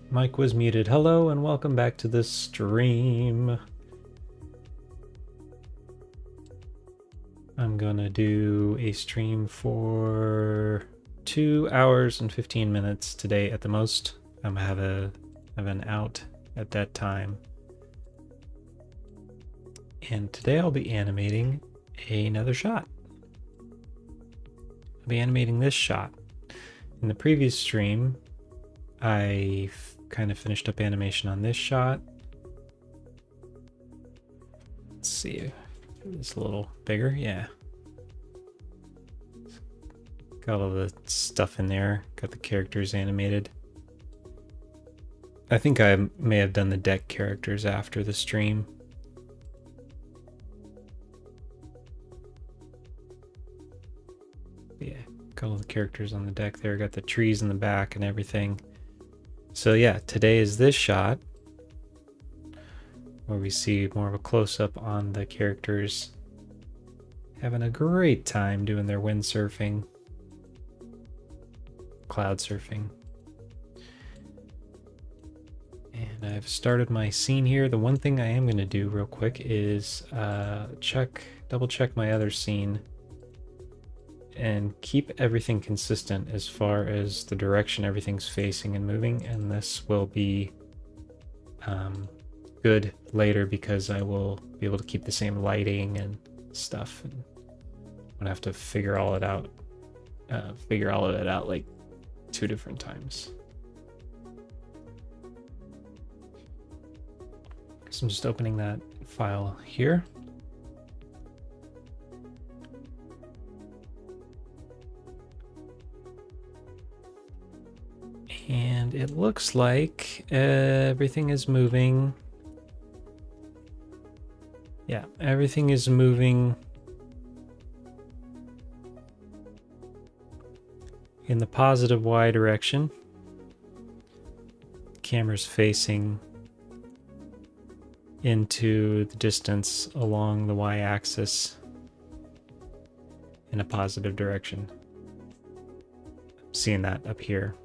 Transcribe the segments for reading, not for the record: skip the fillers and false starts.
Mic was muted. Hello and welcome back to the stream. I'm gonna do a stream for 2 hours and 15 minutes today at the most. I'm gonna have an out at that time. And today I'll be animating another shot. I'll be animating this shot. In the previous stream, I kind of finished up animation on this shot. Let's see, it's a little bigger, yeah. Got all the stuff in there, got the characters animated. I think I may have done the deck characters after the stream. Yeah, got all the characters on the deck there, got the trees in the back and everything. So yeah, today is this shot where we see more of a close-up on the characters having a great time doing their windsurfing, cloud surfing. And I've started my scene here. The one thing I am going to do real quick is double check my other scene and keep everything consistent as far as the direction everything's facing and moving, and this will be good later because I will be able to keep the same lighting and stuff, and I'm gonna have to figure all of it out like 2 different times. So I'm just opening that file here. And it looks like everything is moving. Yeah, everything is moving in the positive Y direction. Camera's facing into the distance along the Y-axis in a positive direction. I'm seeing that up here.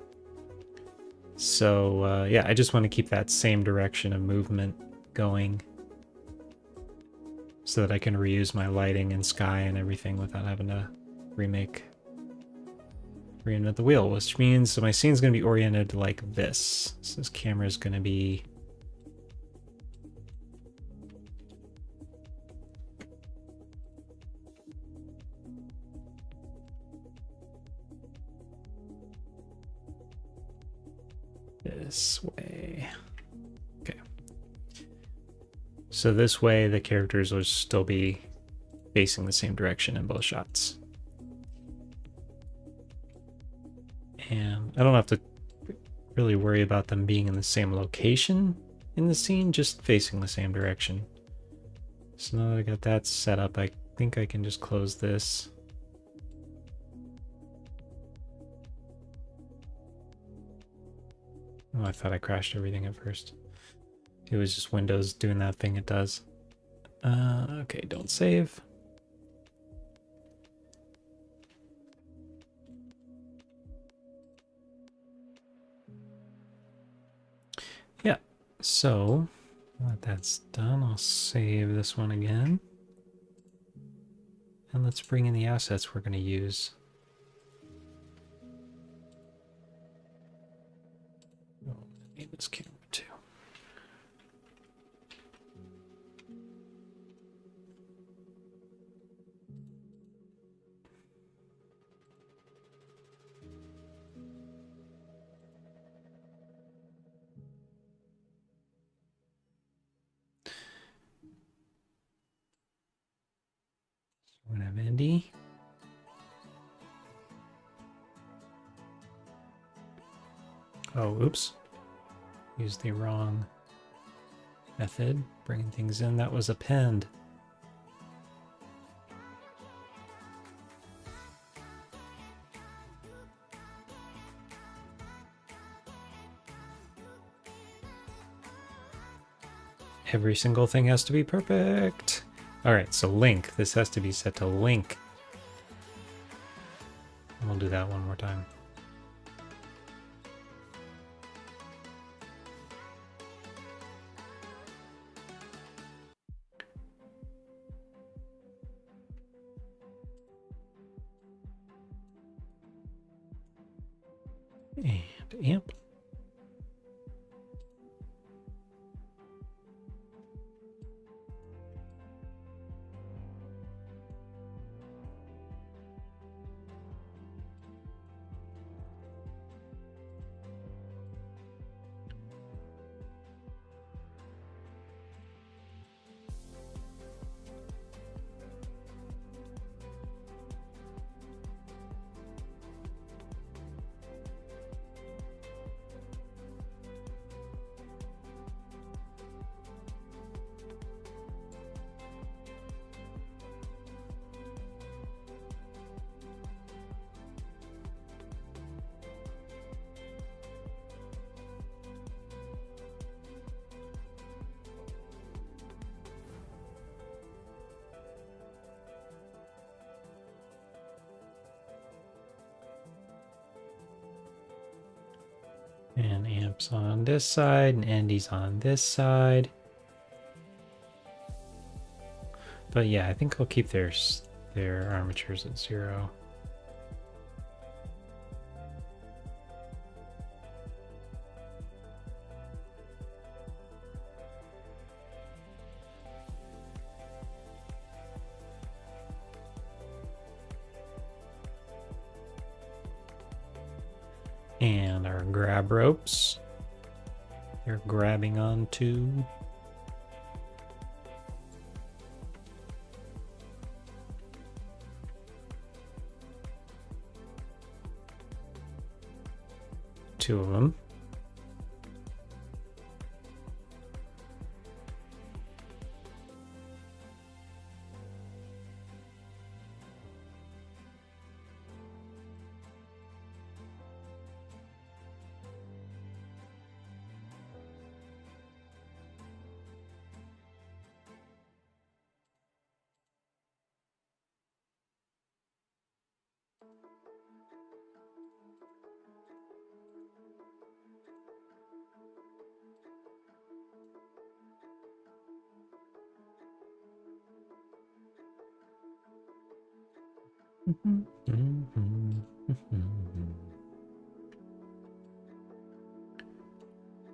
So yeah, I just want to keep that same direction of movement going so that I can reuse my lighting and sky and everything without having to reinvent the wheel, which means my scene's going to be oriented like this. So this camera is going to be this way. Okay. So this way the characters will still be facing the same direction in both shots. And I don't have to really worry about them being in the same location in the scene, just facing the same direction. So now that I got that set up, I think I can just close this. Oh, I thought I crashed everything at first. It was just Windows doing that thing it does. Okay, don't save. Yeah, so now that that's done, I'll save this one again. And let's bring in the assets we're going to use. Oh, I need this camera too. We're going to have Endi. Oh, oops. Used the wrong method. Bringing things in. That was append. Every single thing has to be perfect. All right, so link. This has to be set to link. And we'll do that one more time. And amp. And amp's on this side, and Endi's on this side. But yeah, I think I'll keep their armatures at 0. And our grab ropes. They're grabbing onto. Two of them.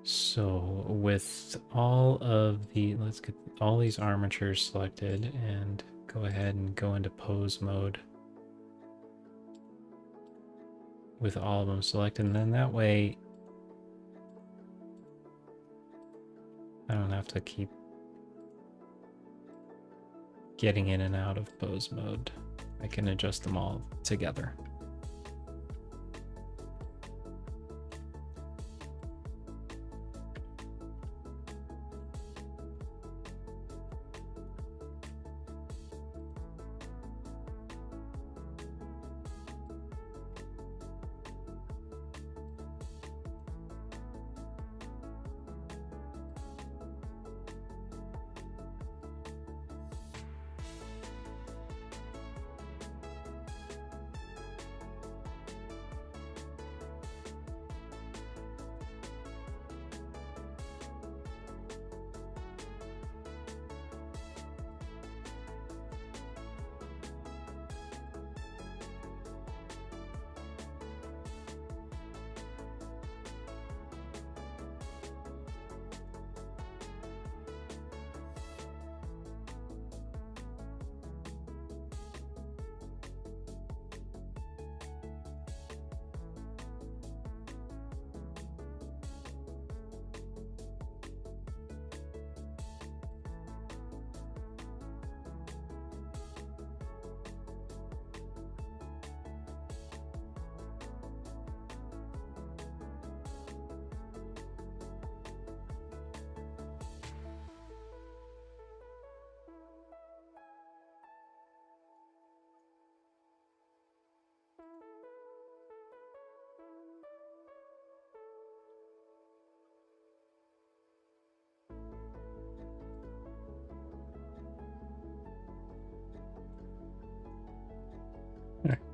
So with all of the, let's get all these armatures selected and go ahead and go into pose mode with all of them selected. And then that way I don't have to keep getting in and out of pose mode. I can adjust them all together.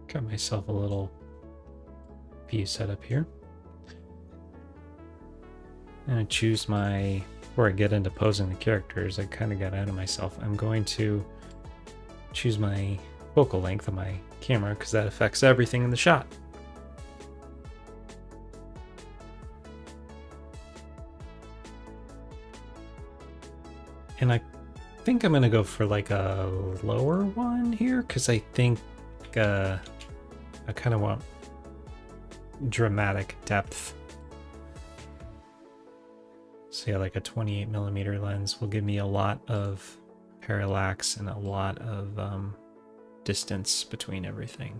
Got myself a little view set up here. I'm going to choose my, before I get into posing the characters, I kind of got out of myself. I'm going to choose my focal length of my camera because that affects everything in the shot. And I think I'm going to go for like a lower one here because I think I kind of want dramatic depth. So yeah, like a 28mm lens will give me a lot of parallax and a lot of distance between everything.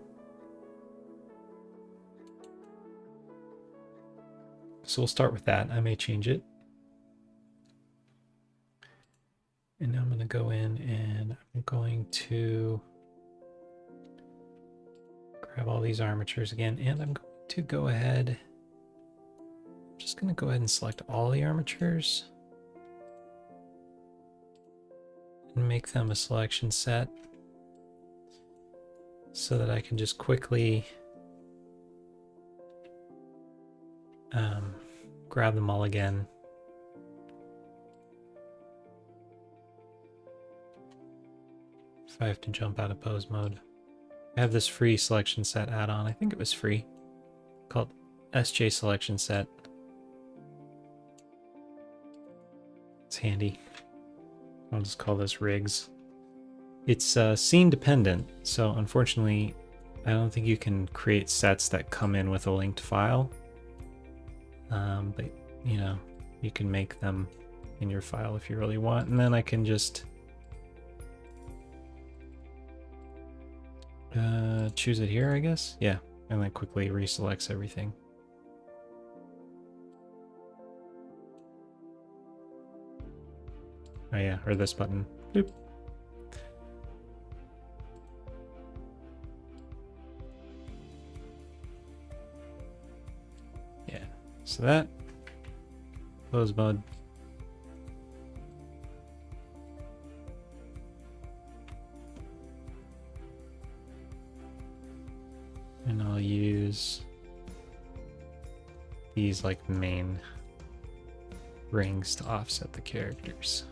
So we'll start with that. I may change it. And now I'm going to go in and I'm going to grab all these armatures again, and I'm going to go ahead. I'm just going to go ahead and select all the armatures and make them a selection set so that I can just quickly grab them all again. If I have to jump out of pose mode. I have this free selection set add-on. I think it was free, called SJ Selection Set. It's handy. I'll just call this rigs. It's scene dependent, so unfortunately I don't think you can create sets that come in with a linked file. But you know, you can make them in your file if you really want, and then I can just choose it here, I guess. Yeah, and then quickly reselects everything. Oh yeah, or this button. Boop. Yeah, so that pose mode. And I'll use these like main rings to offset the characters.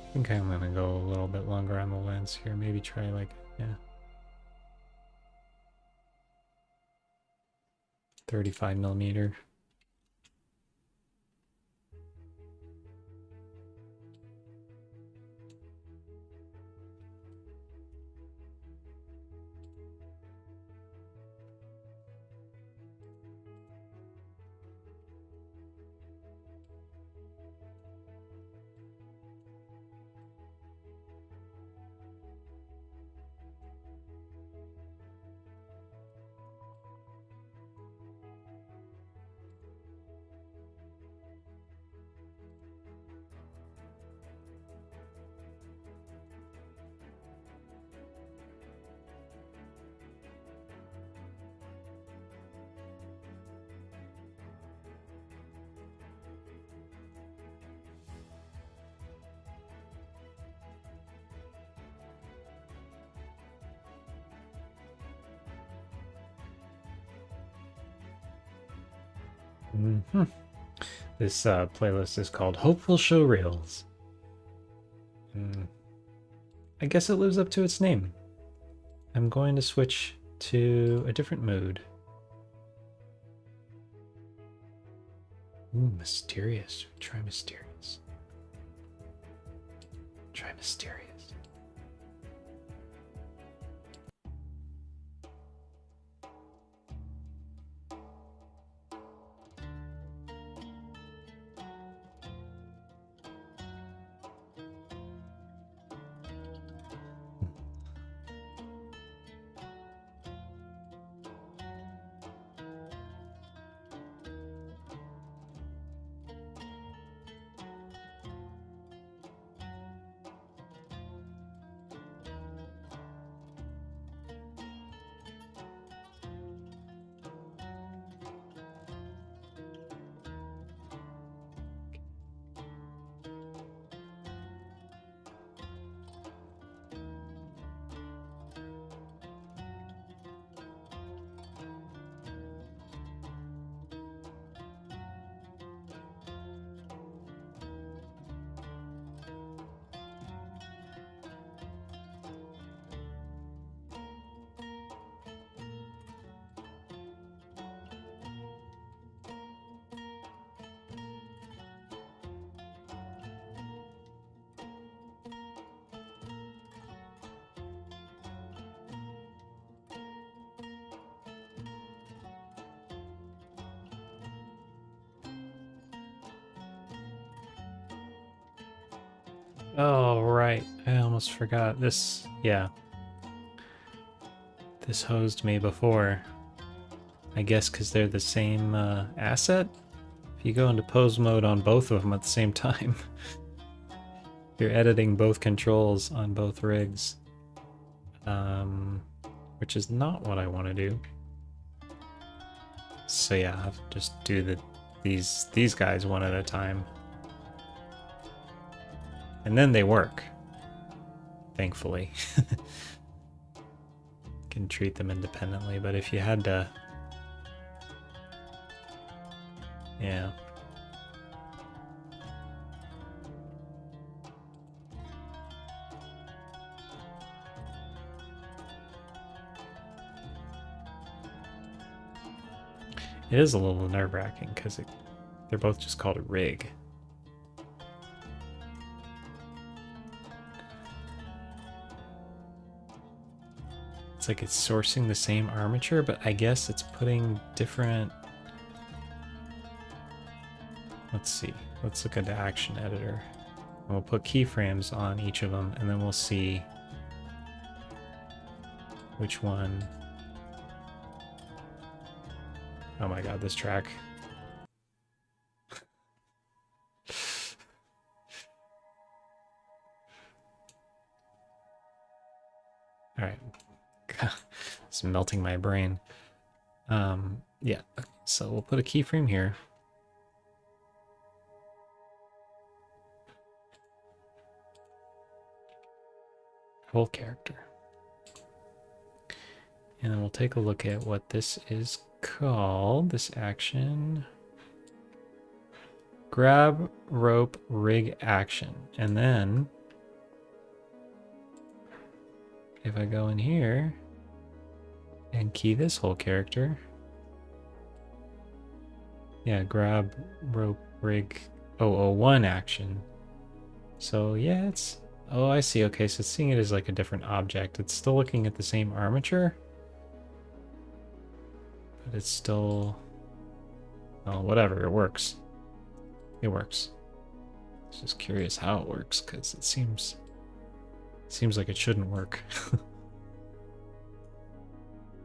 I think I'm gonna go a little bit longer on the lens here. Maybe try like, yeah, 35mm. Mm-hmm. This playlist is called Hopeful Showreels. I guess it lives up to its name. I'm going to switch to a different mood. Ooh, mysterious. Try mysterious. Try mysterious. Oh, right. I almost forgot. This, yeah. This hosed me before. I guess because they're the same asset? If you go into pose mode on both of them at the same time, you're editing both controls on both rigs. Which is not what I want to do. So yeah, I have to just do these guys one at a time. And then they work. Thankfully. Can treat them independently, but if you had to... Yeah. It is a little nerve-wracking because they're both just called a rig. It's like it's sourcing the same armature, but I guess it's putting different... Let's see. Let's look at the action editor. And we'll put keyframes on each of them, and then we'll see which one... Oh my god, this track. Alright. It's melting my brain. Yeah, so we'll put a keyframe here. Whole character. And then we'll take a look at what this is called, this action. Grab, rope, rig action. And then if I go in here and key this whole character, yeah, grab, rope, rig, 001 action. So yeah, it's, oh, I see. Okay, so it's seeing it as like a different object. It's still looking at the same armature, but it's still, oh, whatever, it works. It works. I was just curious how it works because it seems like it shouldn't work.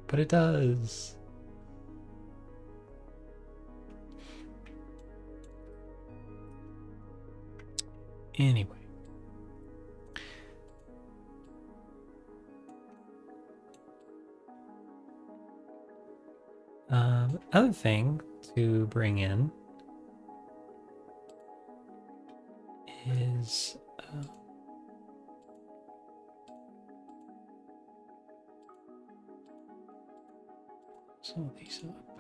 But it does. Anyway. The other thing to bring in is some of these up.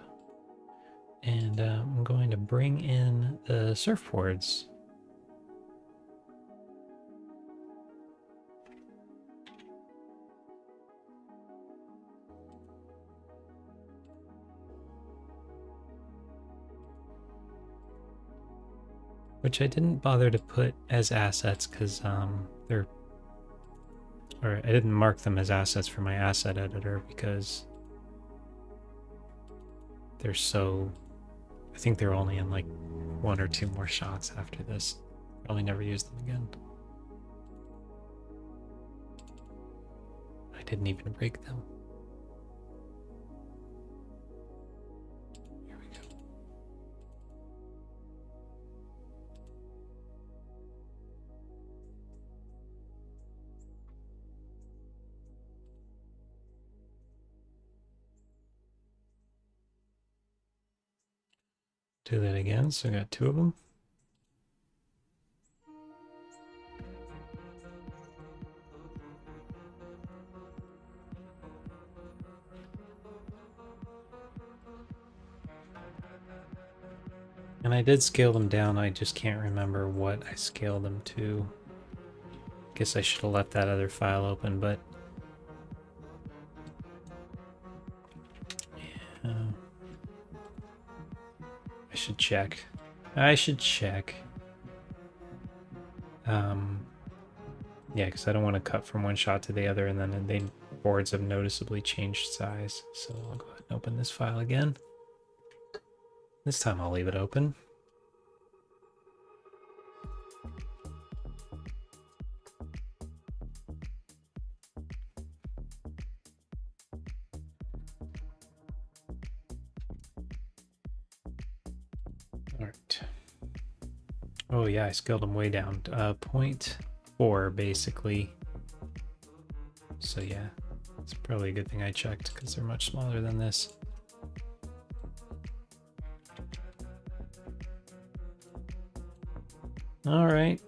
And I'm going to bring in the surfboards. Which I didn't bother to put as assets because they're, or I didn't mark them as assets for my asset editor because they're so, I think they're only in like 1 or 2 more shots after this. Probably never use them again. I didn't even break them. Here we go. Do that again, so I got 2 of them. And I did scale them down, I just can't remember what I scaled them to. Guess I should have left that other file open, but... Yeah. I should check. Yeah, because I don't want to cut from one shot to the other and then the boards have noticeably changed size. So I'll go ahead and open this file again. This time I'll leave it open. Perfect. Oh yeah, I scaled them way down. 0.4 basically. So yeah, it's probably a good thing I checked because they're much smaller than this. All right.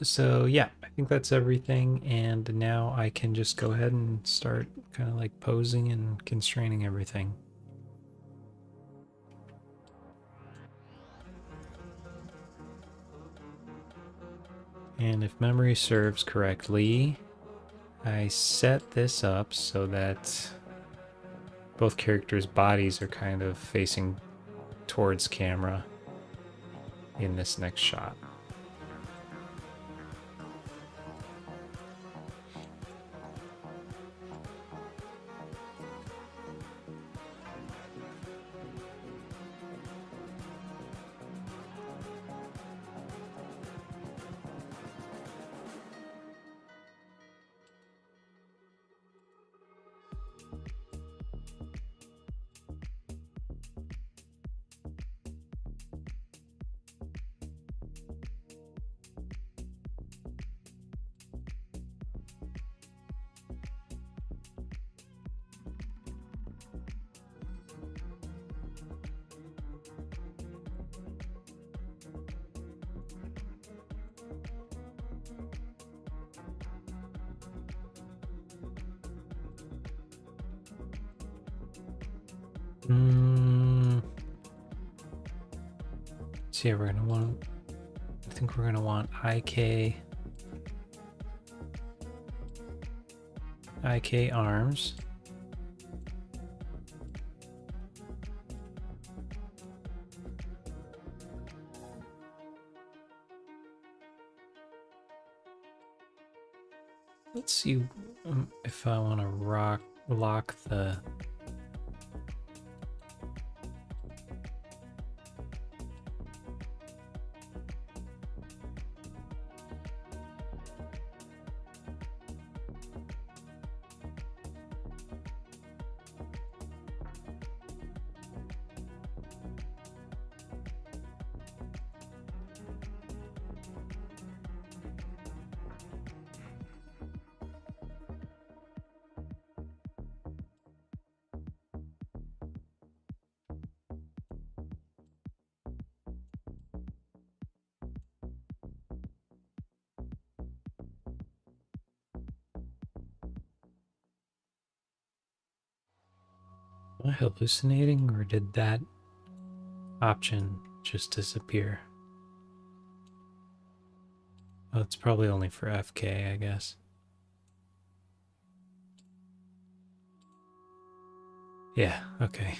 So yeah, I think that's everything. And now I can just go ahead and start kind of like posing and constraining everything. And if memory serves correctly, I set this up so that both characters' bodies are kind of facing towards camera in this next shot. So yeah, we're gonna want, I think we're gonna want IK arms. Let's see if I want to lock the Am I hallucinating, or did that option just disappear? Oh, it's probably only for FK, I guess. Yeah, okay.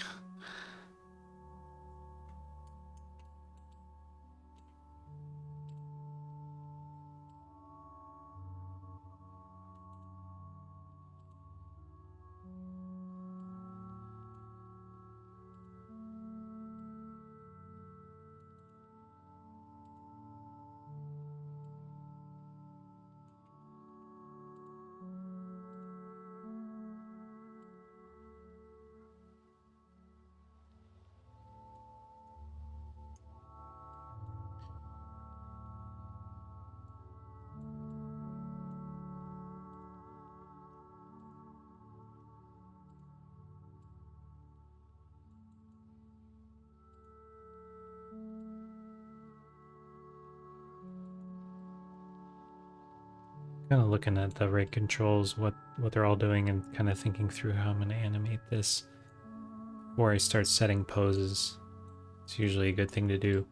Kind of looking at the rig controls, what they're all doing, and kind of thinking through how I'm going to animate this before I start setting poses. It's usually a good thing to do,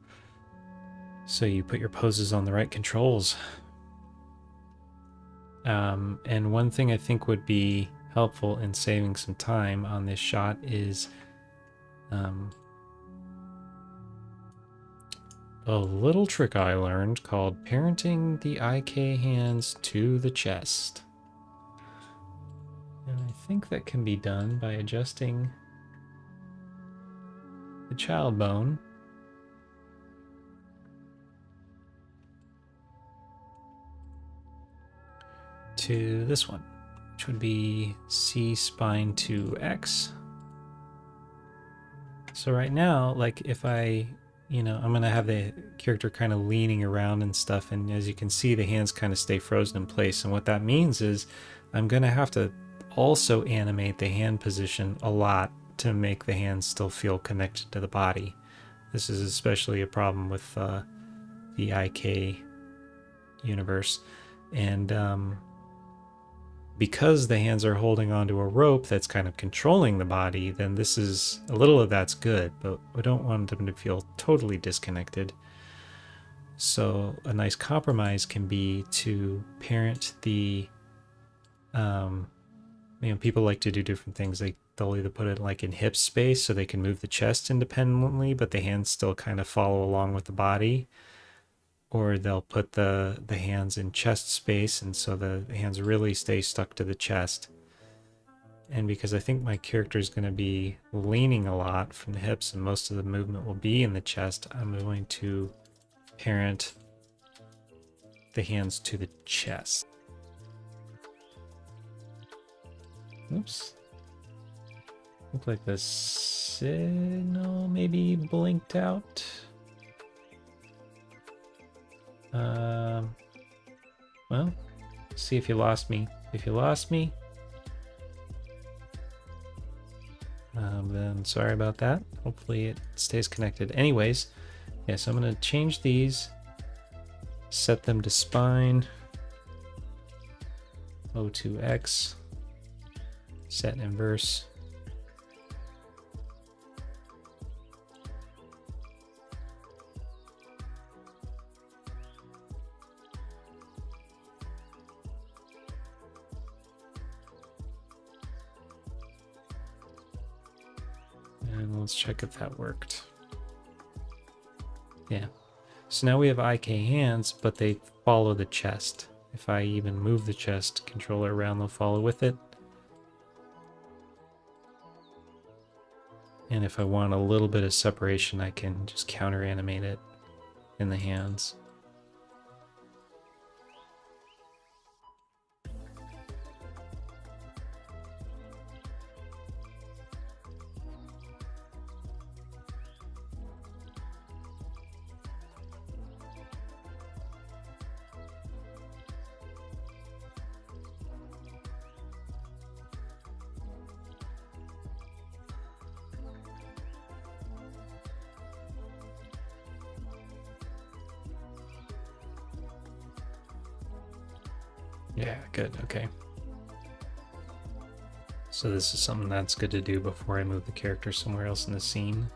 so you put your poses on the right controls. And one thing I think would be helpful in saving some time on this shot is a little trick I learned called parenting the IK hands to the chest. And I think that can be done by adjusting the child bone to this one, which would be C spine to X. So right now, like if I, I'm gonna have the character kind of leaning around and stuff, and as you can see, the hands kind of stay frozen in place. And what that means is I'm gonna have to also animate the hand position a lot to make the hands still feel connected to the body. This is especially a problem with the IK universe. And because the hands are holding onto a rope that's kind of controlling the body, then this is a little of that's good, but we don't want them to feel totally disconnected. So a nice compromise can be to parent the, people like to do different things. They'll either put it like in hip space so they can move the chest independently, but the hands still kind of follow along with the body. Or they'll put the hands in chest space, and so the hands really stay stuck to the chest. And because I think my character is going to be leaning a lot from the hips and most of the movement will be in the chest, I'm going to parent the hands to the chest. Oops. Look like the signal maybe blinked out. Well, see if you lost me. If you lost me, then sorry about that. Hopefully it stays connected. Anyways, yeah, so I'm going to change these, set them to spine, O2X, set inverse. And let's check if that worked. Yeah. So now we have IK hands, but they follow the chest. If I even move the chest controller around, they'll follow with it. And if I want a little bit of separation, I can just counter animate it in the hands. Yeah, good, okay. So this is something that's good to do before I move the character somewhere else in the scene.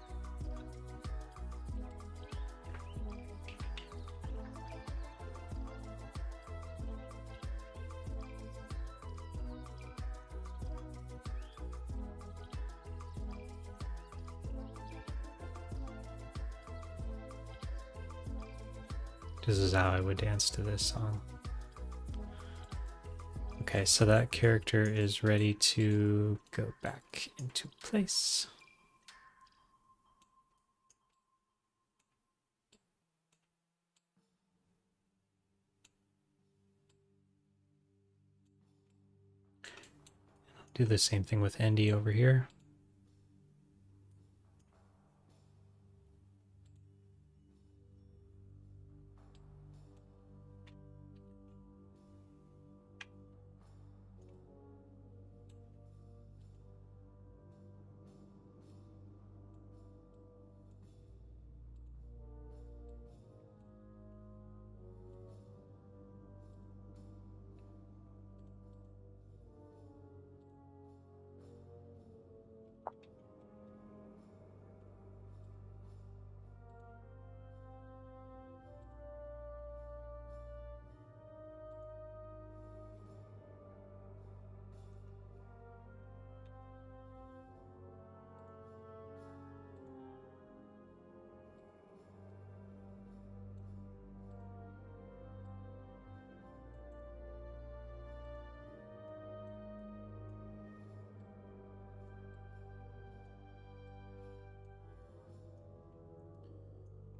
This is how I would dance to this song. Okay, so that character is ready to go back into place. I'll do the same thing with Endi over here.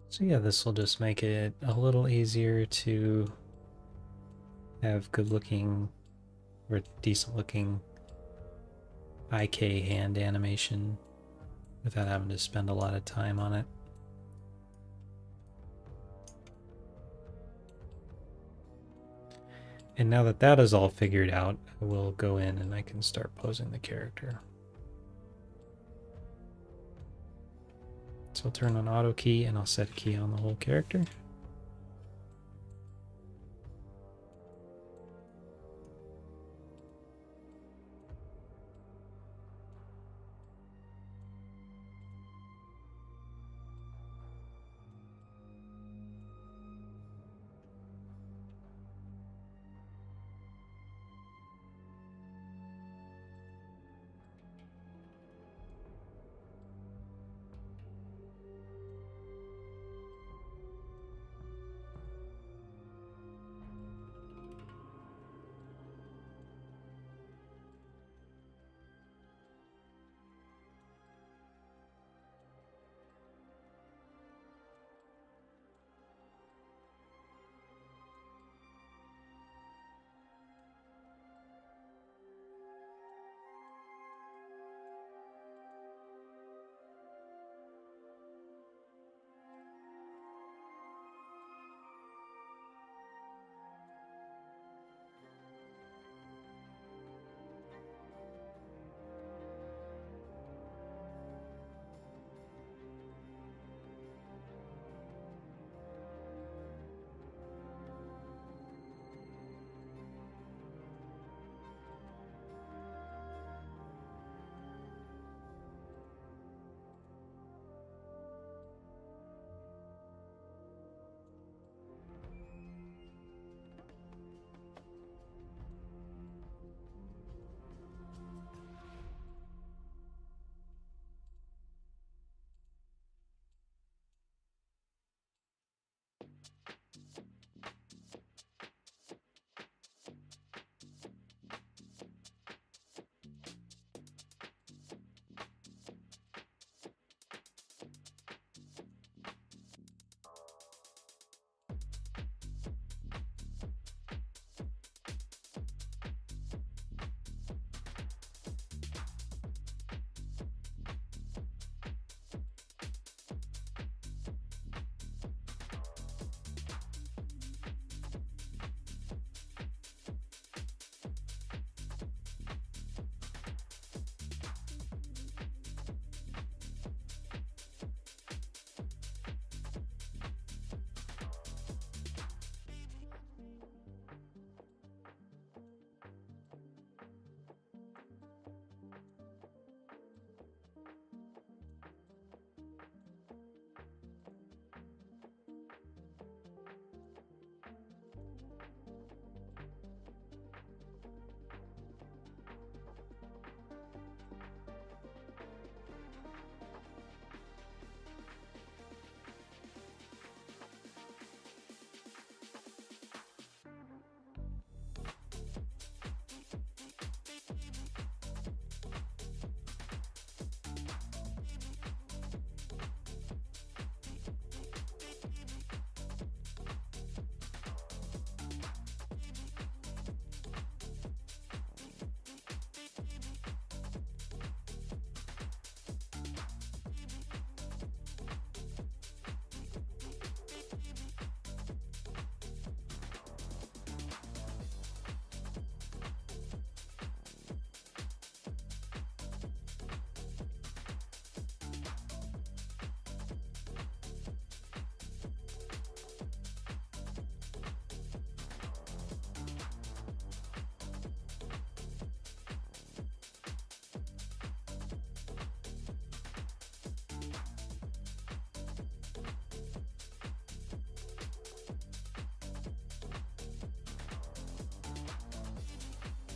So yeah, this will just make it a little easier to have good looking or decent looking IK hand animation without having to spend a lot of time on it. And now that that is all figured out, I will go in and I can start posing the character. So I'll turn on auto key and I'll set a key on the whole character.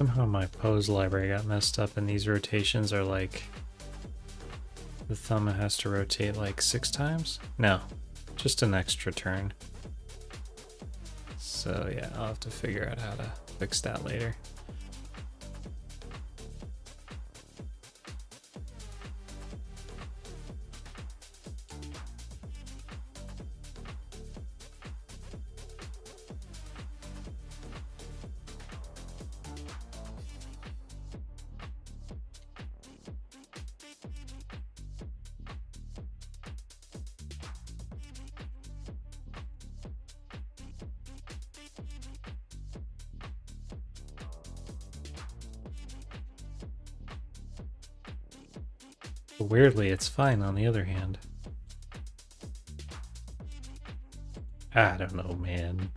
Somehow my pose library got messed up and these rotations are like, the thumb has to rotate like 6 times? No, just an extra turn. So yeah, I'll have to figure out how to fix that later. But weirdly, it's fine on the other hand. I don't know, man.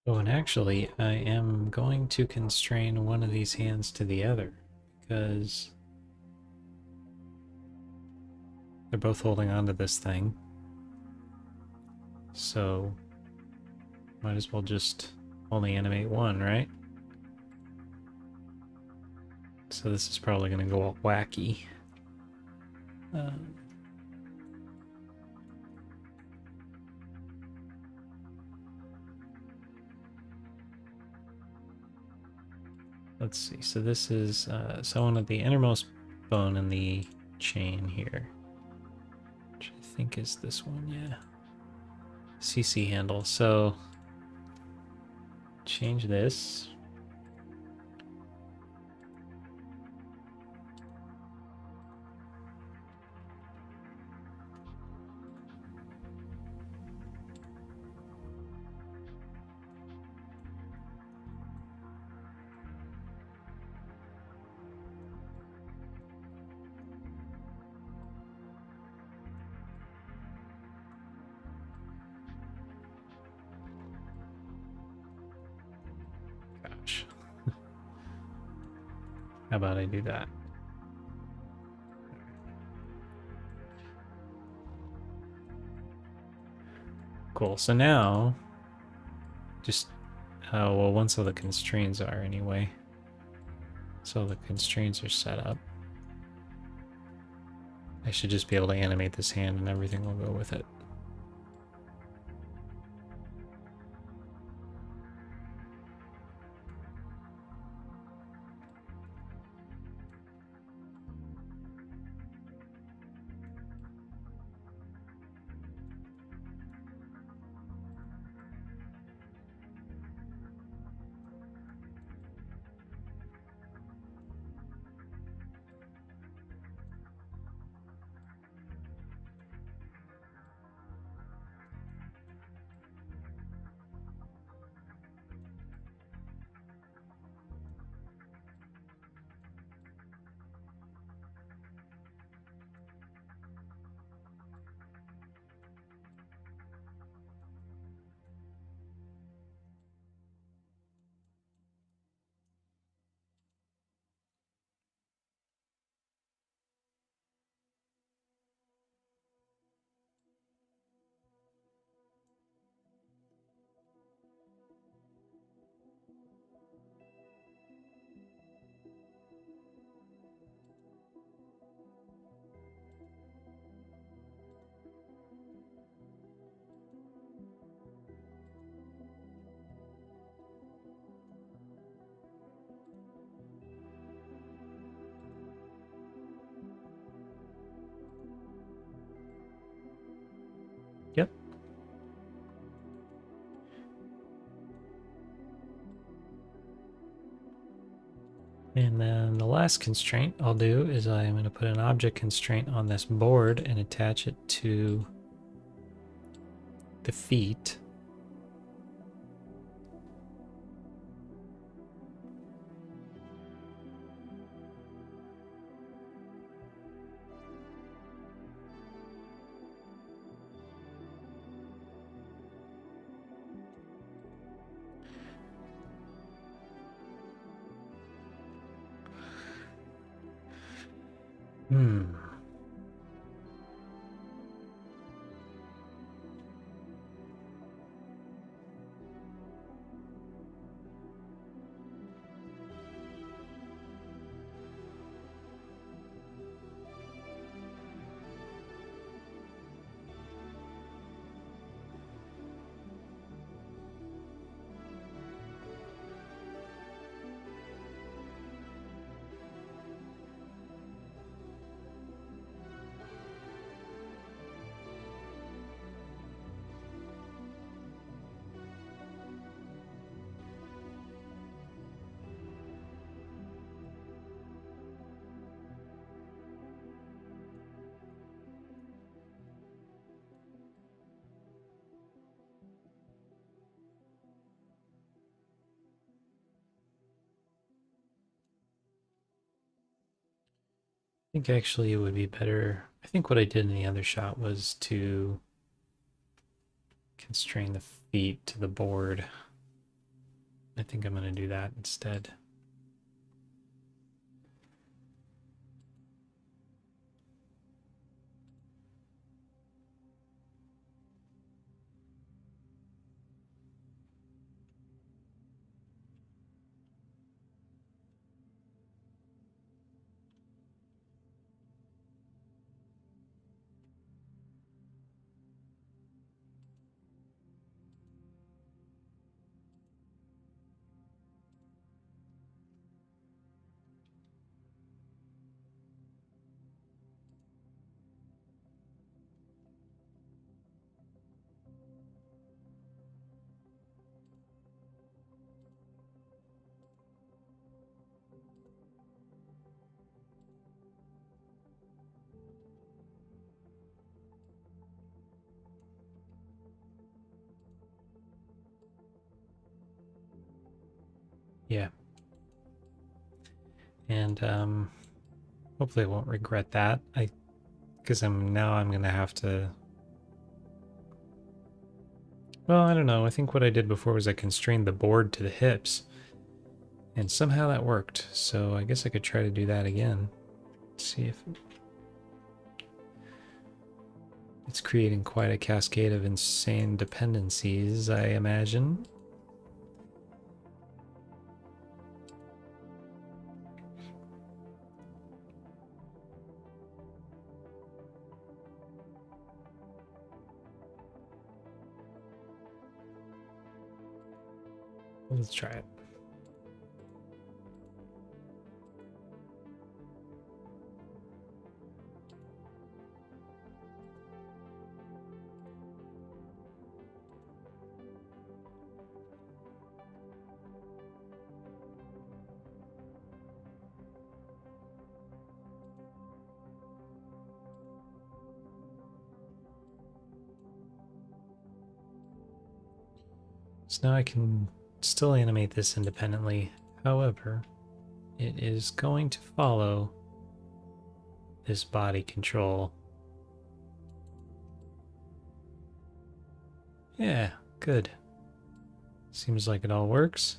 Oh, and actually, I am going to constrain one of these hands to the other because they're both holding onto this thing. So, might as well just only animate one, right? So this is probably going to go all wacky. Let's see. So this is so one of the innermost bone in the chain here, which I think is this one. Yeah. CC handle. So change this. Gosh. How about I do that? Cool. So now, just, well, once all the constraints are anyway. So the constraints are set up. I should just be able to animate this hand and everything will go with it. Yep. And then the last constraint I'll do is I'm going to put an object constraint on this board and attach it to the feet. Hmm. I think actually it would be better. I think what I did in the other shot was to constrain the feet to the board. I think I'm going to do that instead. Yeah. And hopefully I won't regret that. Because I'm gonna have to. Well, I don't know. I think what I did before was I constrained the board to the hips, and somehow that worked. So I guess I could try to do that again. See if it's creating quite a cascade of insane dependencies, I imagine. Let's try it. So now I can still animate this independently. However, it is going to follow this body control. Yeah, good. Seems like it all works.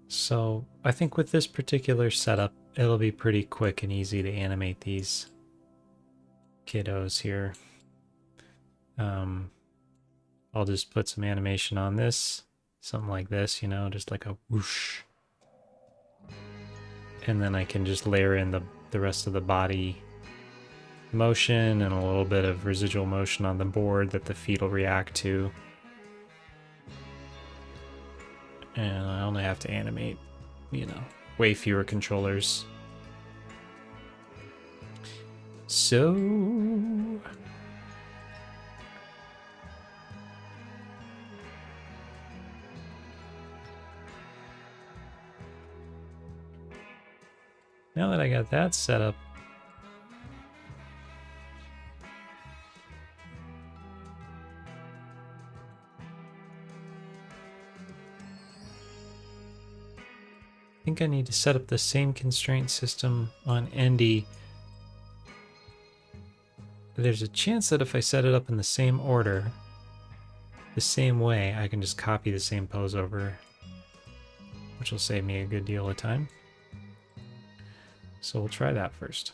So I think with this particular setup, it'll be pretty quick and easy to animate these kiddos here. I'll just put some animation on this, something like this, you know, just like a whoosh. And then I can just layer in the rest of the body motion and a little bit of residual motion on the board that the feet will react to. And I only have to animate, you know, way fewer controllers. So now that I got that set up, I think I need to set up the same constraint system on Endi. There's a chance that if I set it up in the same order, the same way, I can just copy the same pose over, which will save me a good deal of time. So we'll try that first.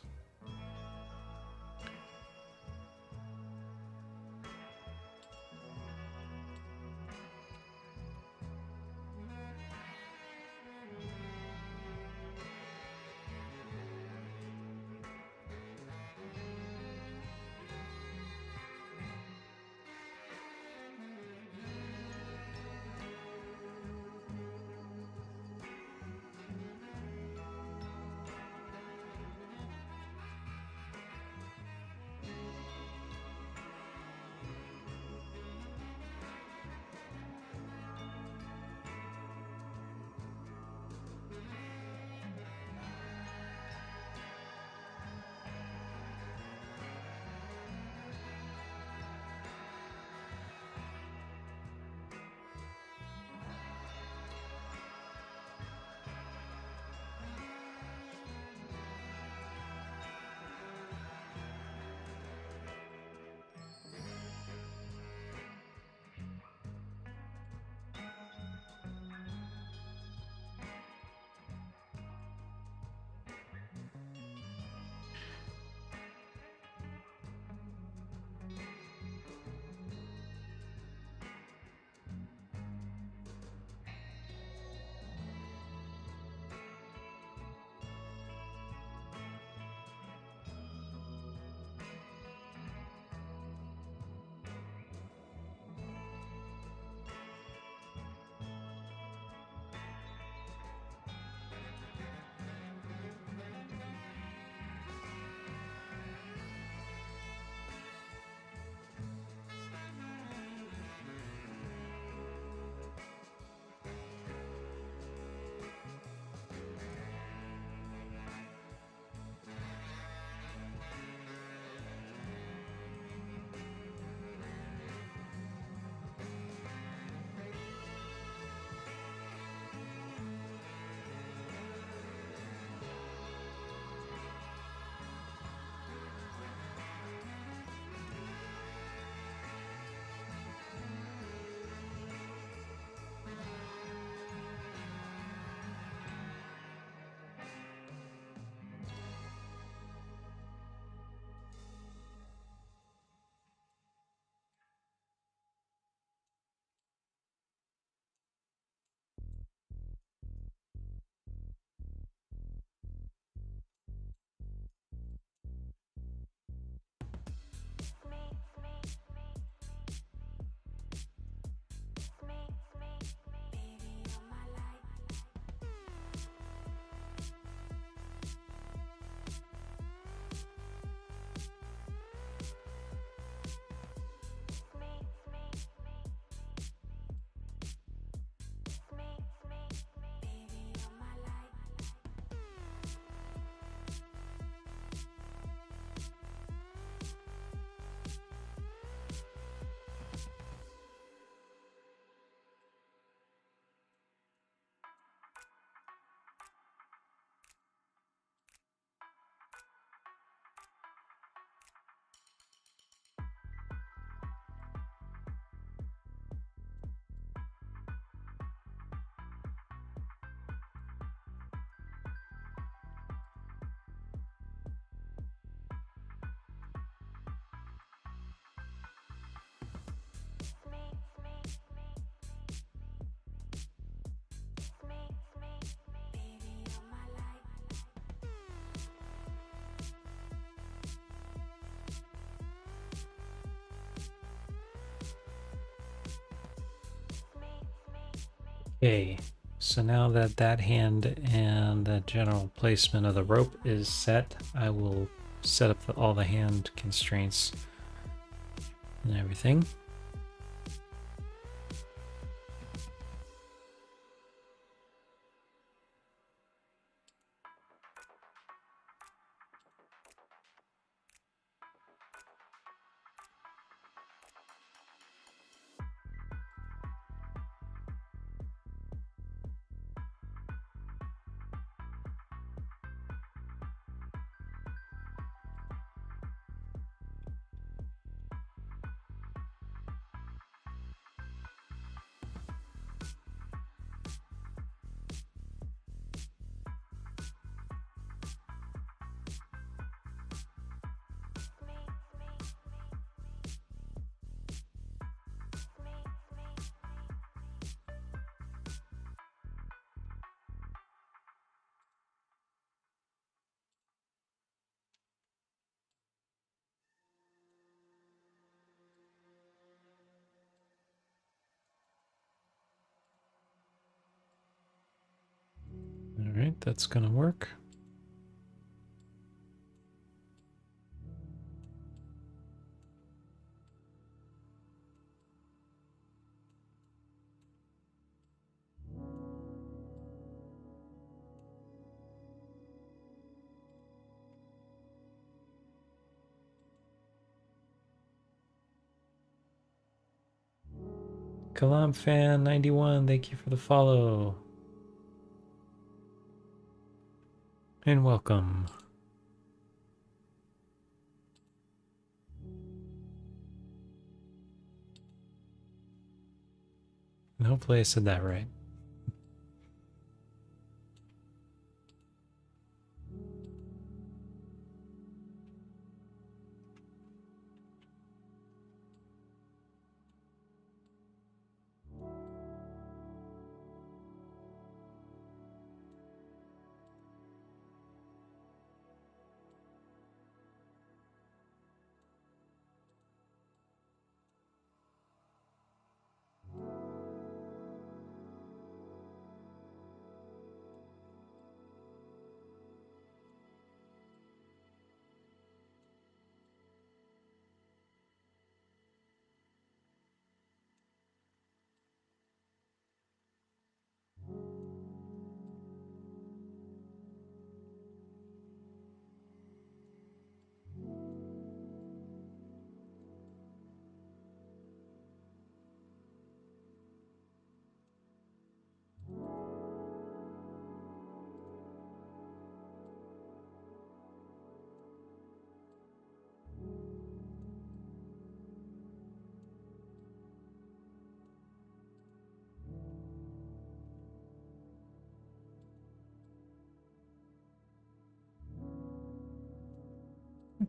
Okay, so now that that hand and the general placement of the rope is set, I will set up all the hand constraints and everything. All right, that's gonna work. Kalam fan 91, thank you for the follow. And welcome. And hopefully I said that right.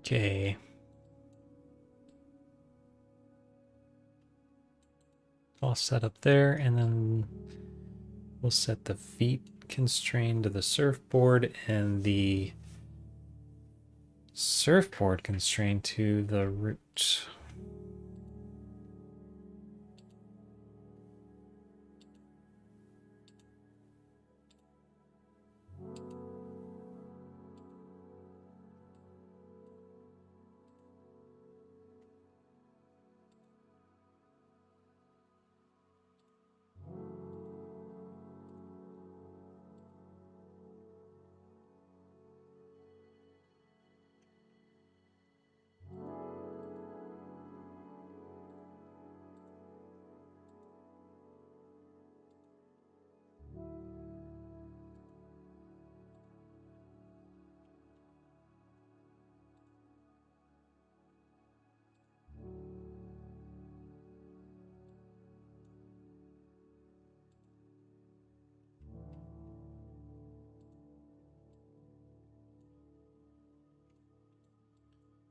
Okay. All set up there, and then we'll set the feet constrained to the surfboard and the surfboard constrained to the root.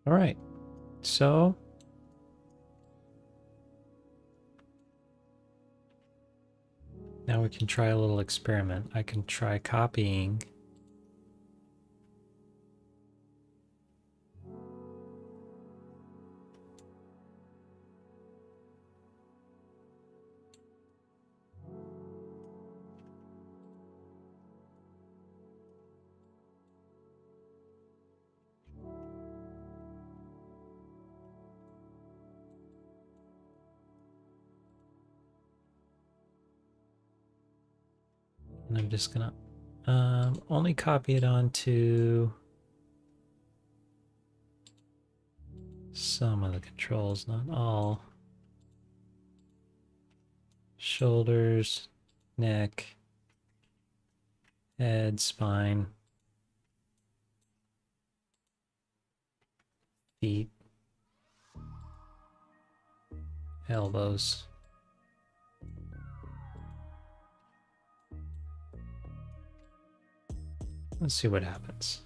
All right, so now we can try a little experiment. I can try copying And I'm just gonna only copy it onto some of the controls, not all. Shoulders, neck, head, spine, feet, elbows. Let's see what happens.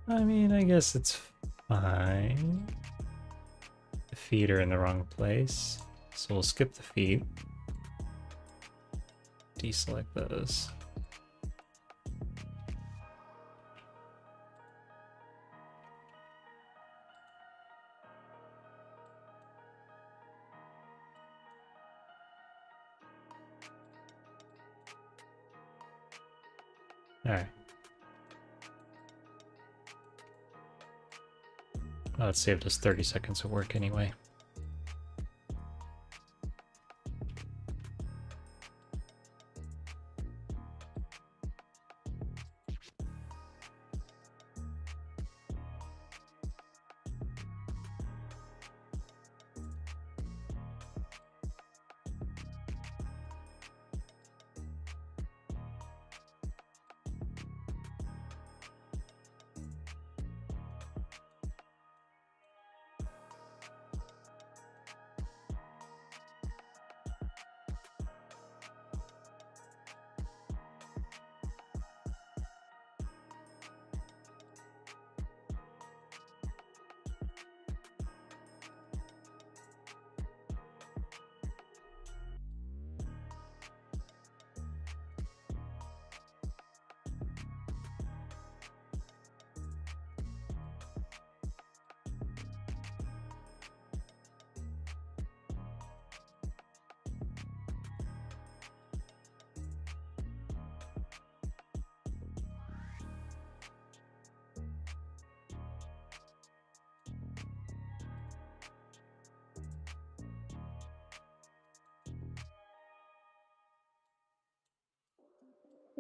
I mean, I guess it's fine. The feet are in the wrong place, so we'll skip the feet. Deselect those. All right. Well, it saved us 30 seconds of work anyway.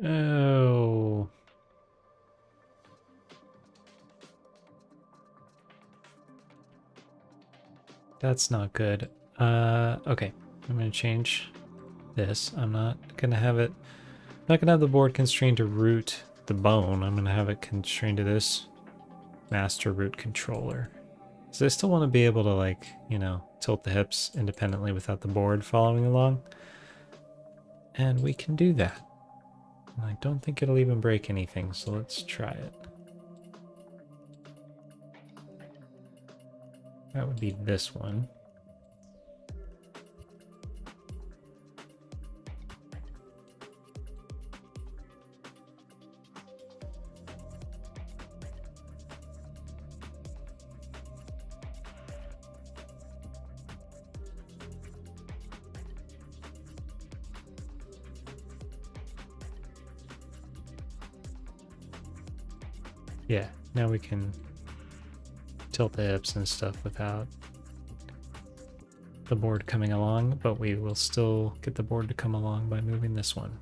Oh. That's not good. Okay. I'm gonna change this. I'm not gonna have the board constrained to root the bone. I'm gonna have it constrained to this master root controller. So I still want to be able to, like, tilt the hips independently without the board following along. And we can do that. And I don't think it'll even break anything, so let's try it. That would be this one. Yeah, now we can tilt the hips and stuff without the board coming along, but we will still get the board to come along by moving this one.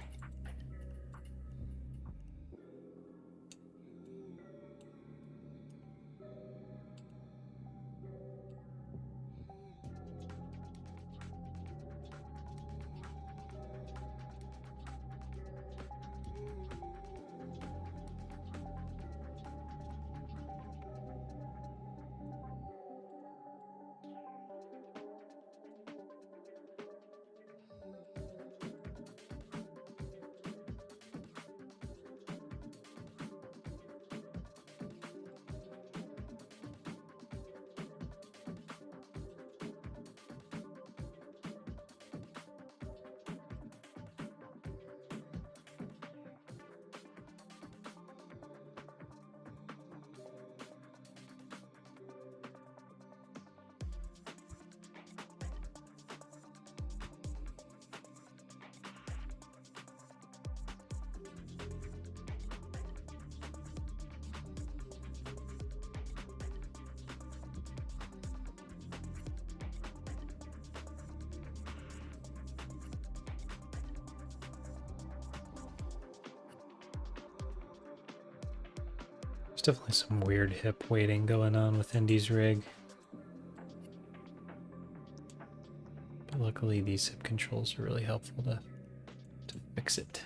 definitely some weird hip weighting going on with Endi's rig. But luckily these hip controls are really helpful to fix it.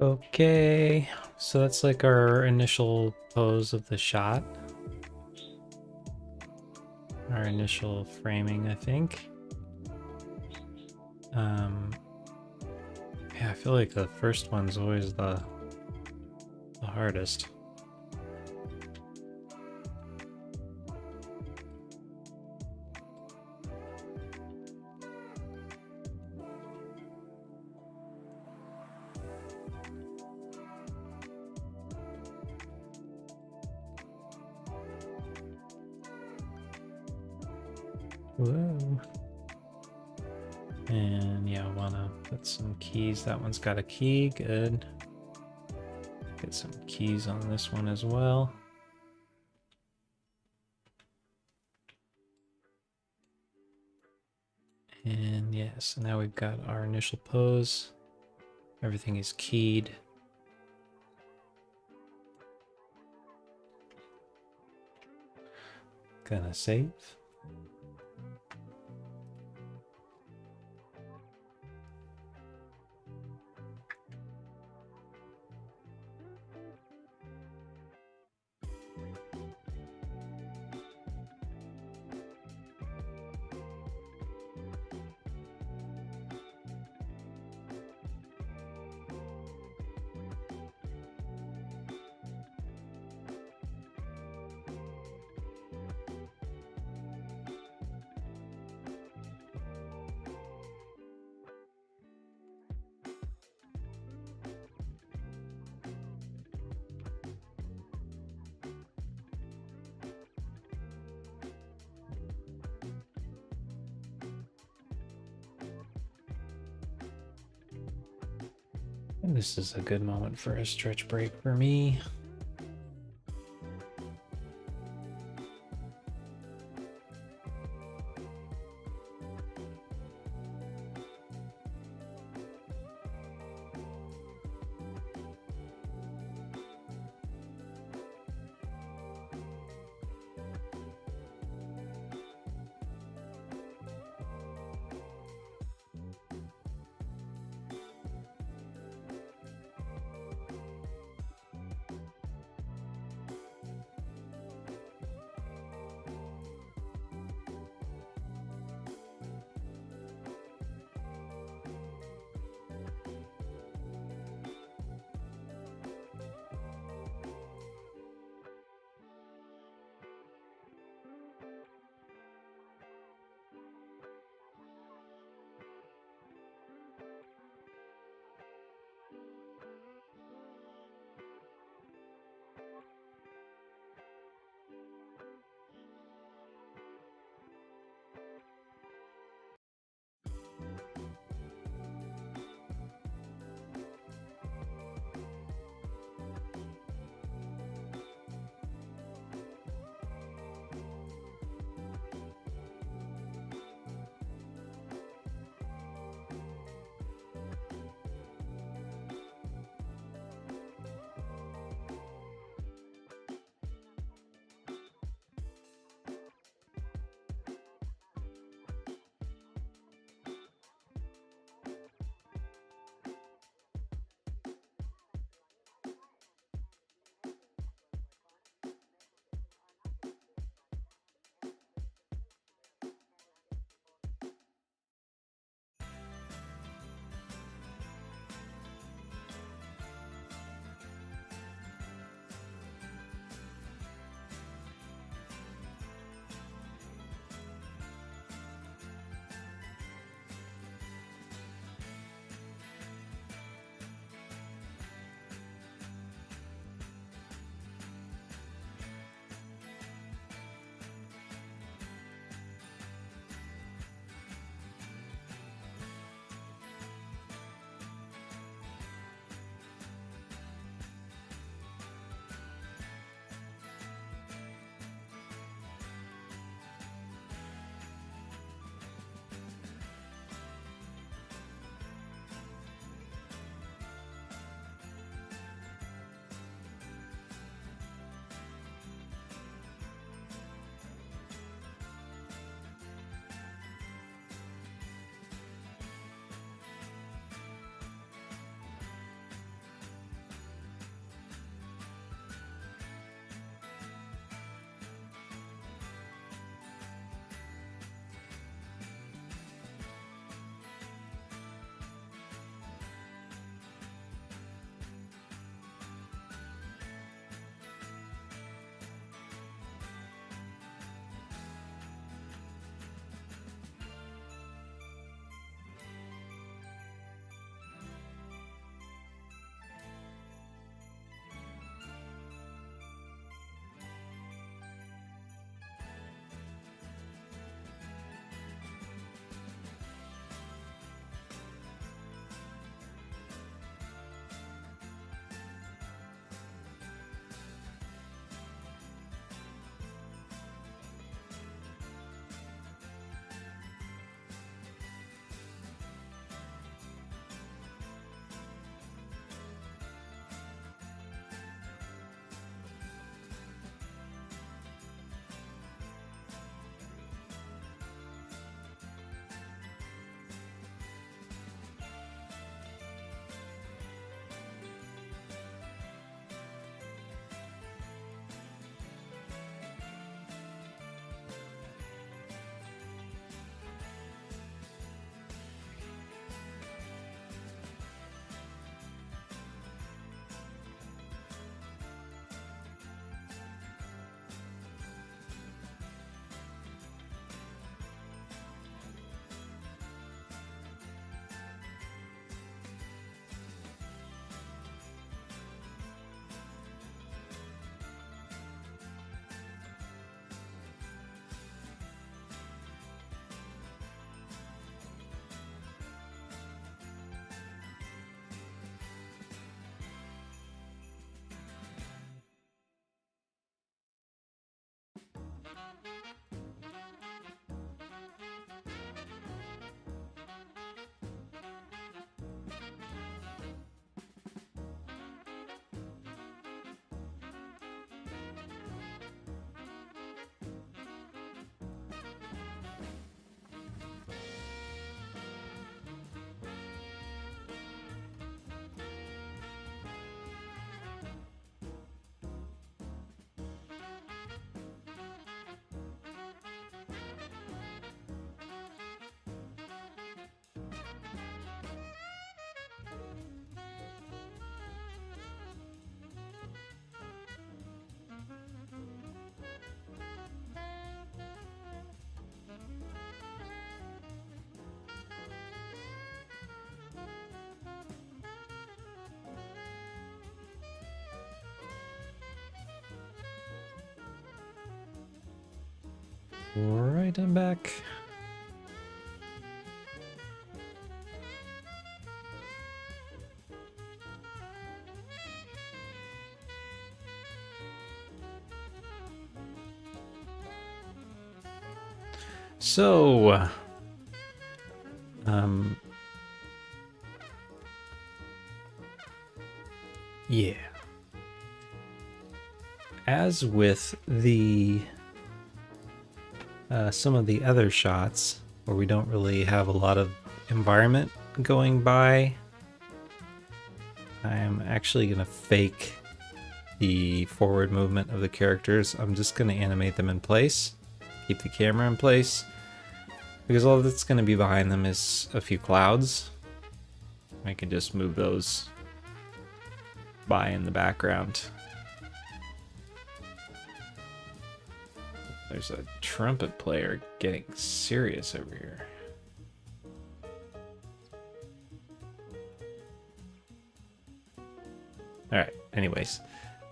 Okay, so that's like our initial pose of the shot. Our initial framing, I think. Yeah, I feel like the first one's always the hardest. Whoa. And yeah, I wanna put some keys. That one's got a key, good. Get some keys on this one as well. And yeah, so now we've got our initial pose. Everything is keyed. Gonna save. And this is a good moment for a stretch break for me. Alright, I'm back. So, yeah. As with the some of the other shots where we don't really have a lot of environment going by, I'm actually going to fake the forward movement of the characters. I'm just going to animate them in place, keep the camera in place, because all that's going to be behind them is a few clouds. I can just move those by in the background. There's a trumpet player getting serious over here. Alright, anyways.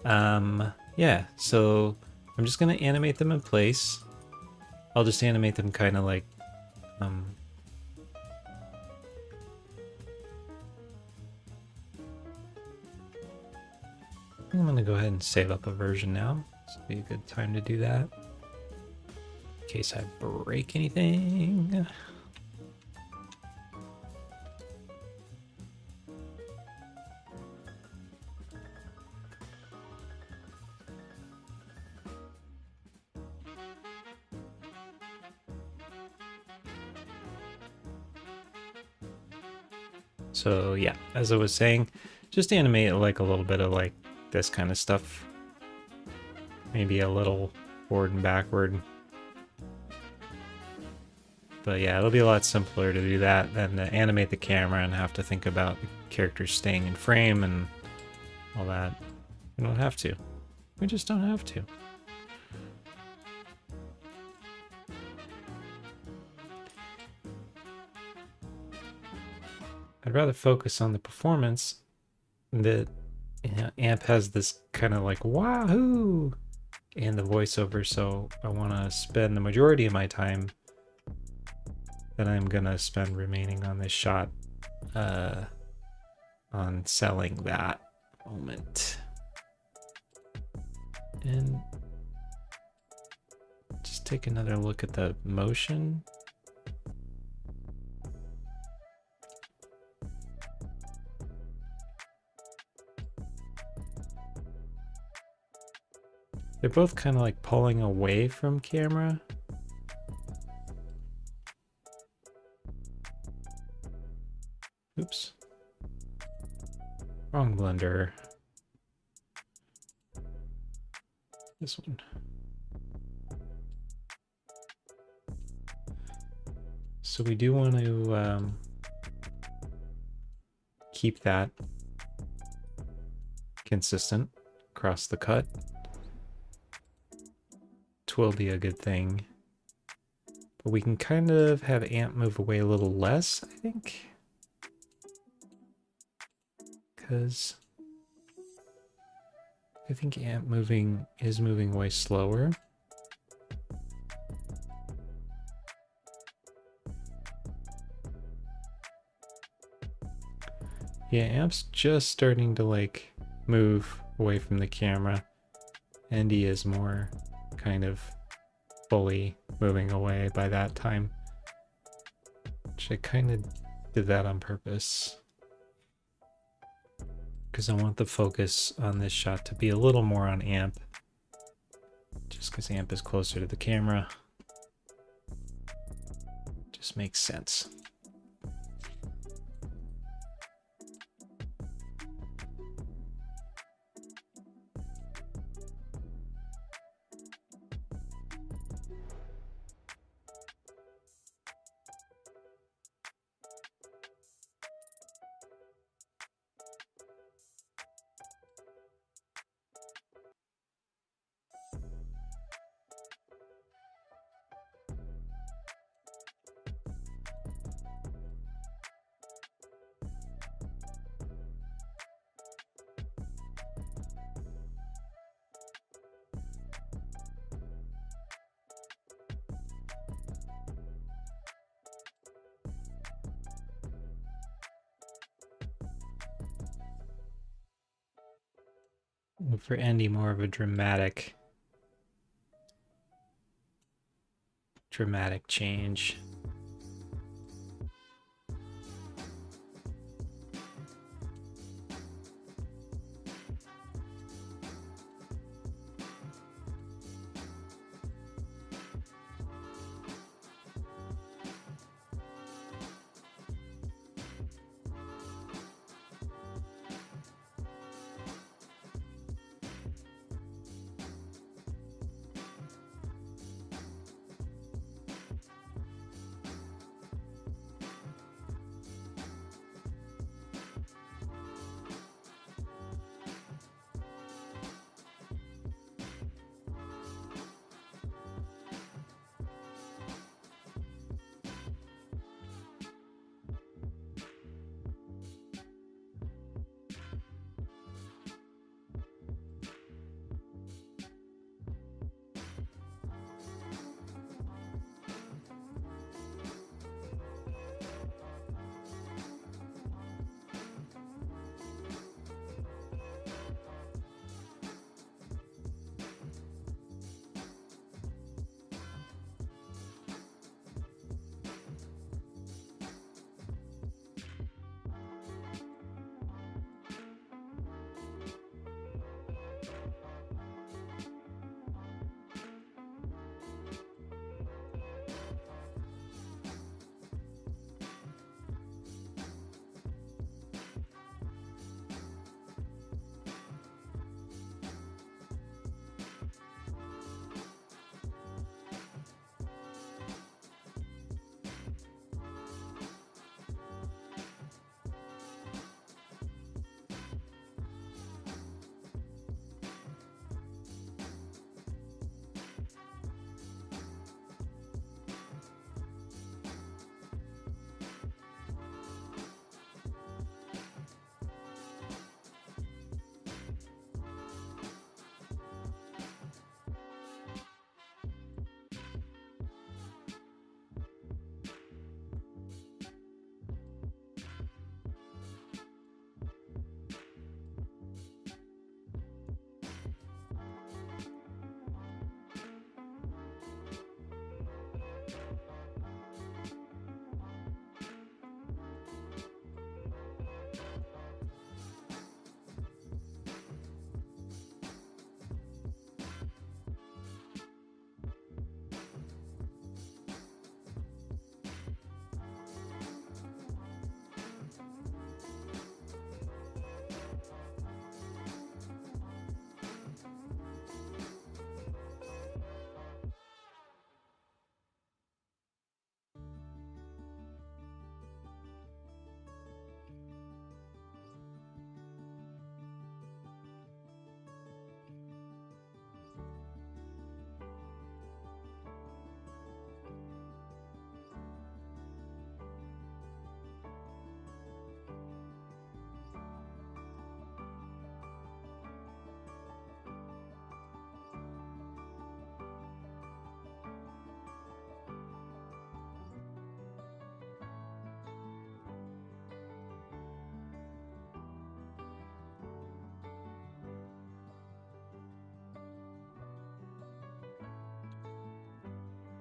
Yeah, so I'm just gonna animate them in place. I'll just animate them kind of like, I'm gonna go ahead and save up a version now. This would be a good time to do that. In case I break anything. So yeah, as I was saying, just animate like a little bit of like this kind of stuff. Maybe a little forward and backward. But yeah, it'll be a lot simpler to do that than to animate the camera and have to think about the characters staying in frame and all that. We don't have to. We just don't have to. I'd rather focus on the performance. That, you know, Amp has this kind of like wahoo and the voiceover, so I want to spend the majority of my time that I'm gonna spend remaining on this shot on selling that moment. And just take another look at the motion. They're both kind of like pulling away from camera. Oops. Wrong blender. This one. So we do want to keep that consistent across the cut. It will be a good thing. But we can kind of have Amp move away a little less, I think. Because I think Amp is moving way slower. Yeah, Amp's just starting to like move away from the camera. Endi is more kind of fully moving away by that time. Which I kind of did that on purpose. Because I want the focus on this shot to be a little more on Amp. Just because Amp is closer to the camera. Just makes sense. For Endi, more of a dramatic change.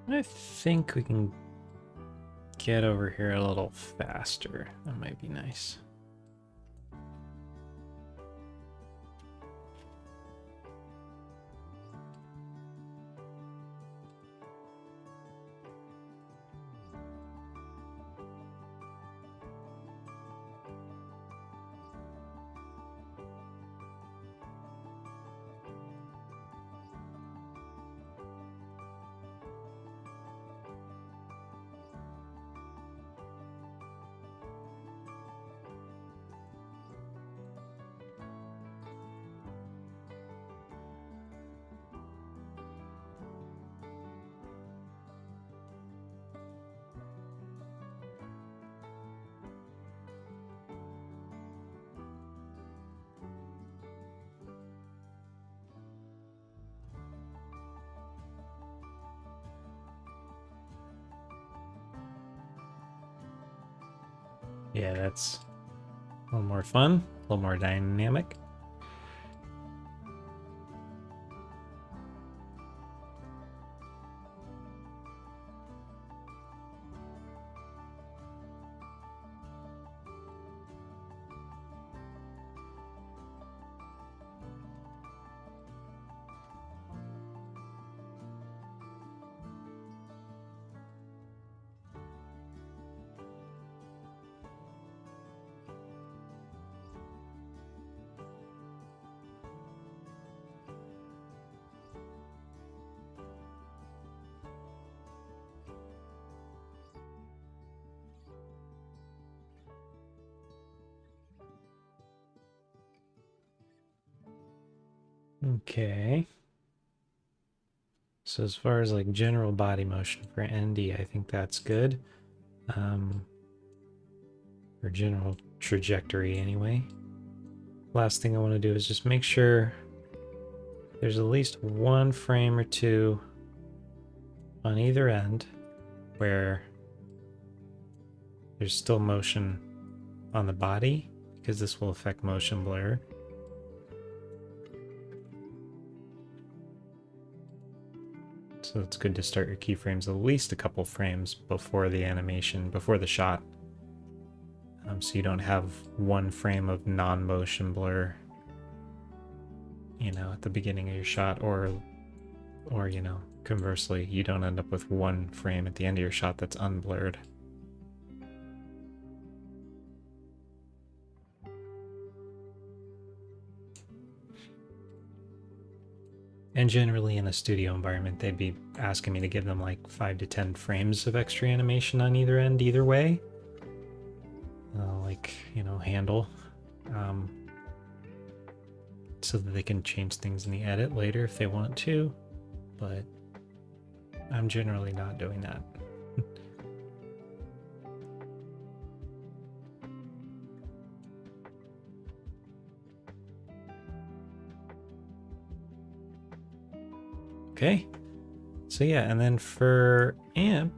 I think we can get over here a little faster. That might be nice. Yeah, that's a little more fun, a little more dynamic. Okay. So as far as like general body motion for Endi, I think that's good. Or general trajectory anyway. Last thing I want to do is just make sure there's at least one frame or two on either end where there's still motion on the body, because this will affect motion blur. So it's good to start your keyframes at least a couple frames before the animation, before the shot. So you don't have one frame of non-motion blur, you know, at the beginning of your shot, or you know, conversely, you don't end up with one frame at the end of your shot that's unblurred. And generally in a studio environment, they'd be asking me to give them like 5 to 10 frames of extra animation on either end, either way. Like, you know, handle. So that they can change things in the edit later if they want to. But I'm generally not doing that. Okay. So yeah, and then for amp,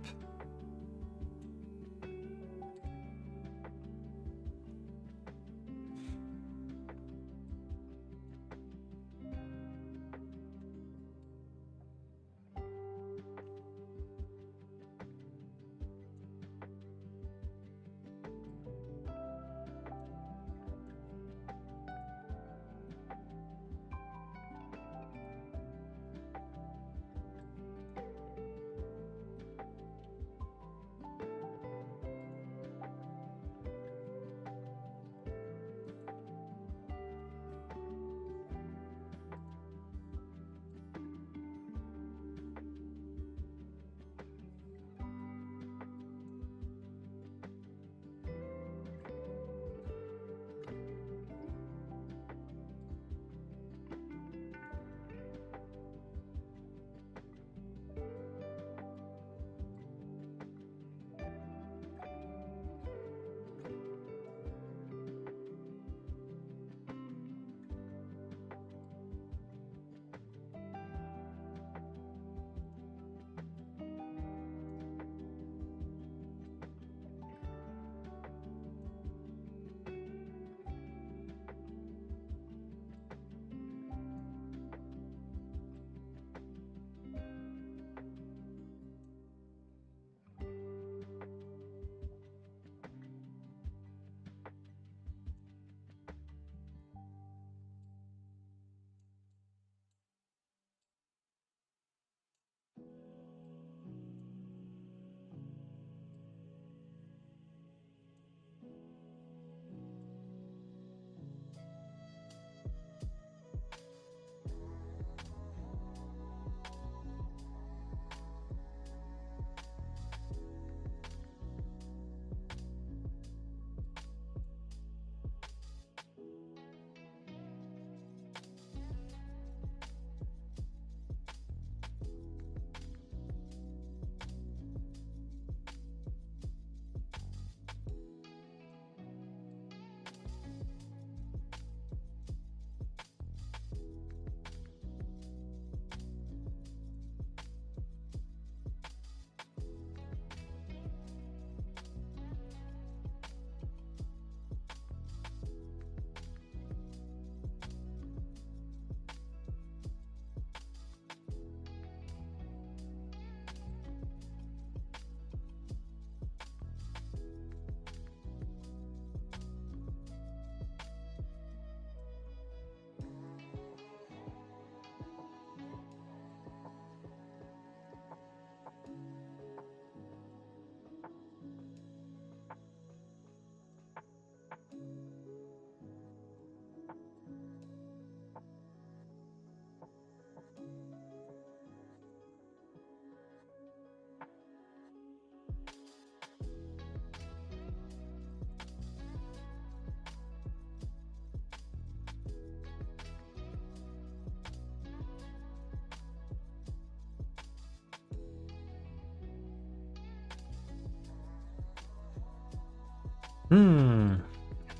I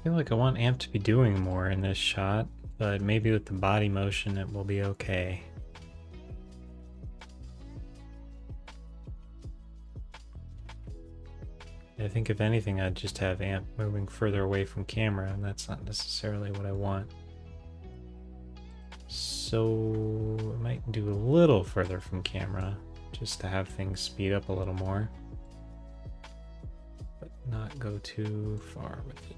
feel like I want Amp to be doing more in this shot, but maybe with the body motion it will be okay. I think if anything I'd just have Amp moving further away from camera, and that's not necessarily what I want. So I might do a little further from camera just to have things speed up a little more, but not go too far with it.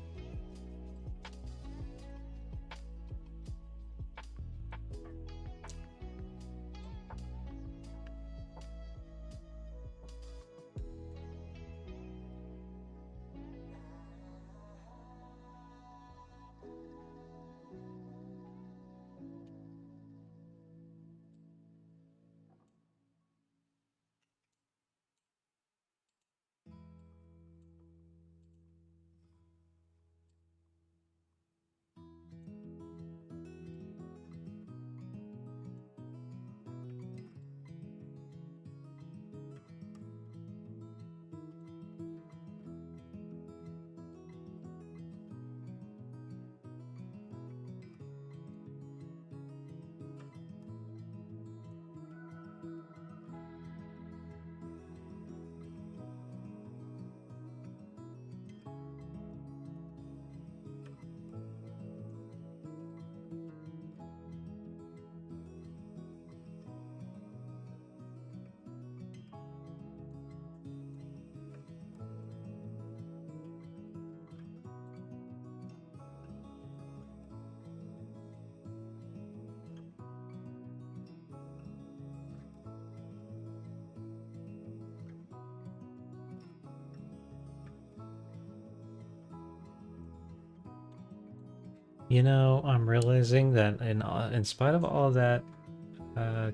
You know, I'm realizing that in spite of all that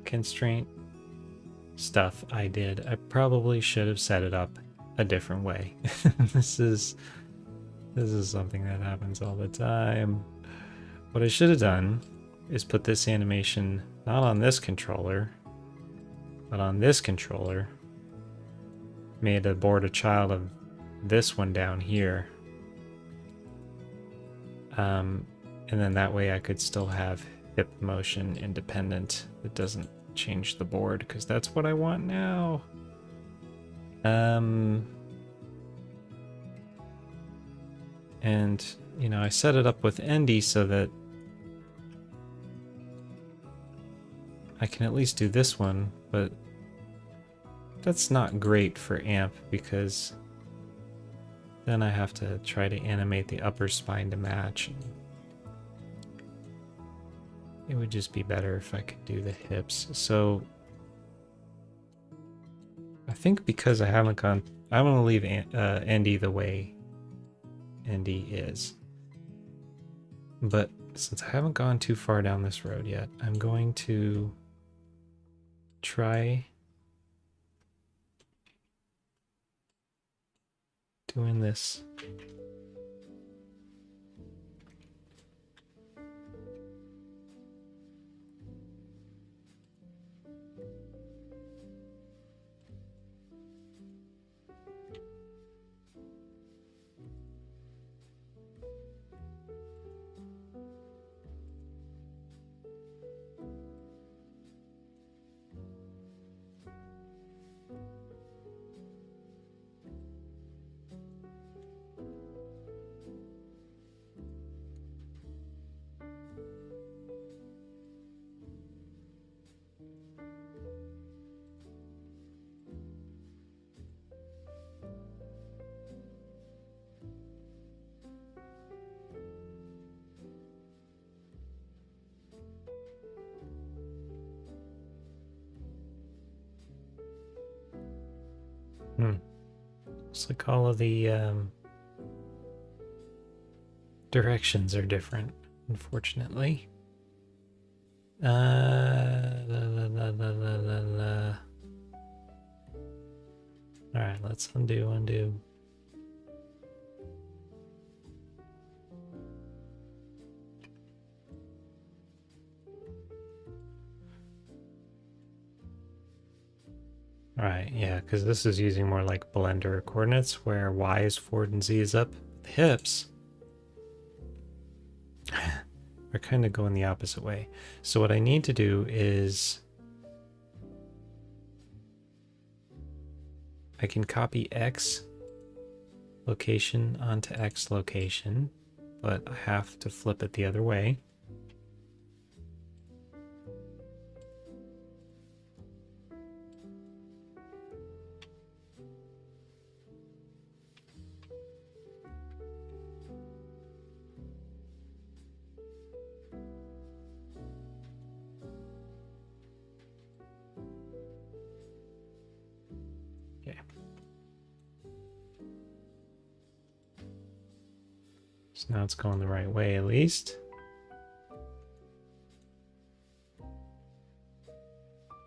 constraint stuff I did, I probably should have set it up a different way. This is something that happens all the time. What I should have done is put this animation not on this controller, but on this controller. Made abort a child of this one down here. And then that way I could still have hip motion independent. It doesn't change the board, because that's what I want now. And, you know, I set it up with Endi so that I can at least do this one, but that's not great for Amp, because then I have to try to animate the upper spine to match. It would just be better if I could do the hips. So I think because I haven't gone, I want to leave Endi the way Endi is. But since I haven't gone too far down this road yet, I'm going to try doing this. Looks like all of the directions are different, unfortunately. Alright, let's undo. Alright, yeah, because this is using more like Blender coordinates where Y is forward and Z is up. the hips are kind of going the opposite way. So what I need to do is I can copy X location onto X location, but I have to flip it the other way. So now it's going the right way at least.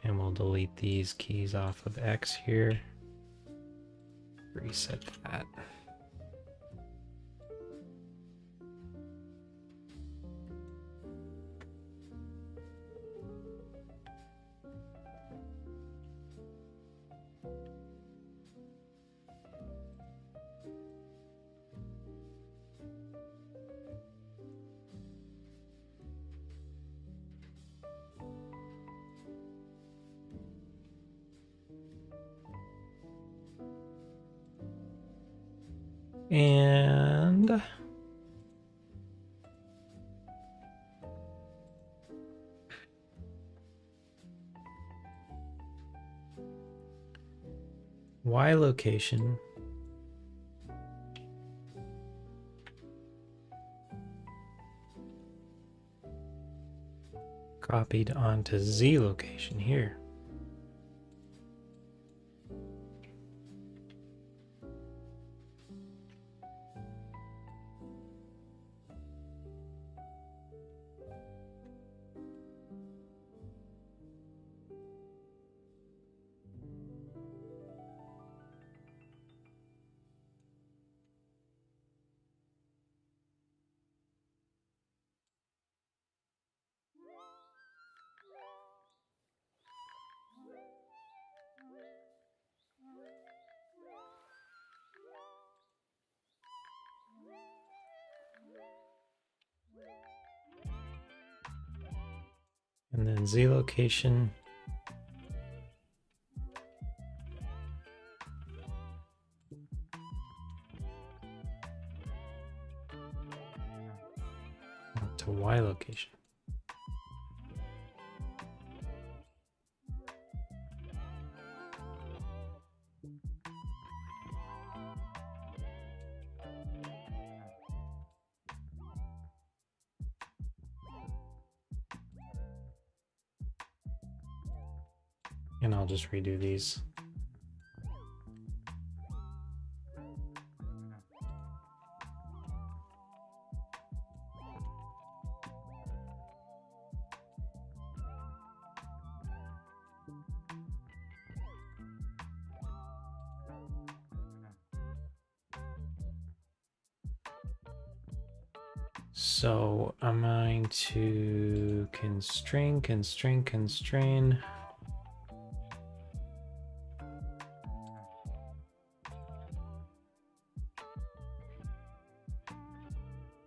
And we'll delete these keys off of X here. Reset that. And Y location copied onto Z location here. And then Z location to Y location. And I'll just redo these. So I'm going to constrain.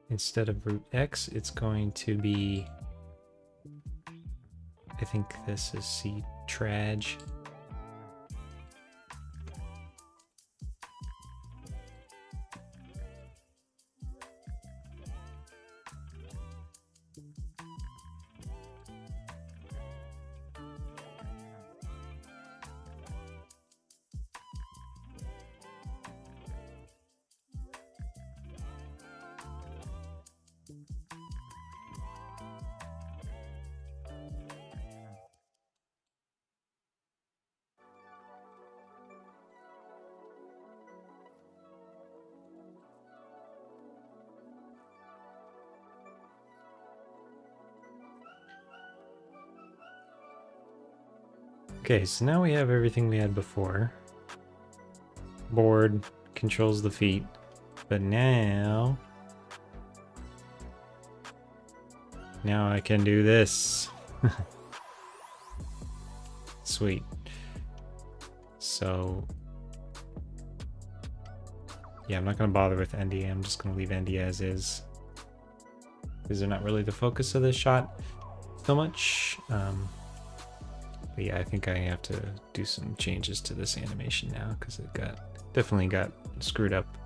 Instead of root X, it's going to be, I think this is C traj. Okay, so now we have everything we had before. Board controls the feet, but now I can do this. Sweet. So Yeah, I'm not going to bother with Endi. I'm just going to leave Endi as is, because they're not really the focus of this shot so much. But yeah, I think I have to do some changes to this animation now because it definitely got screwed up.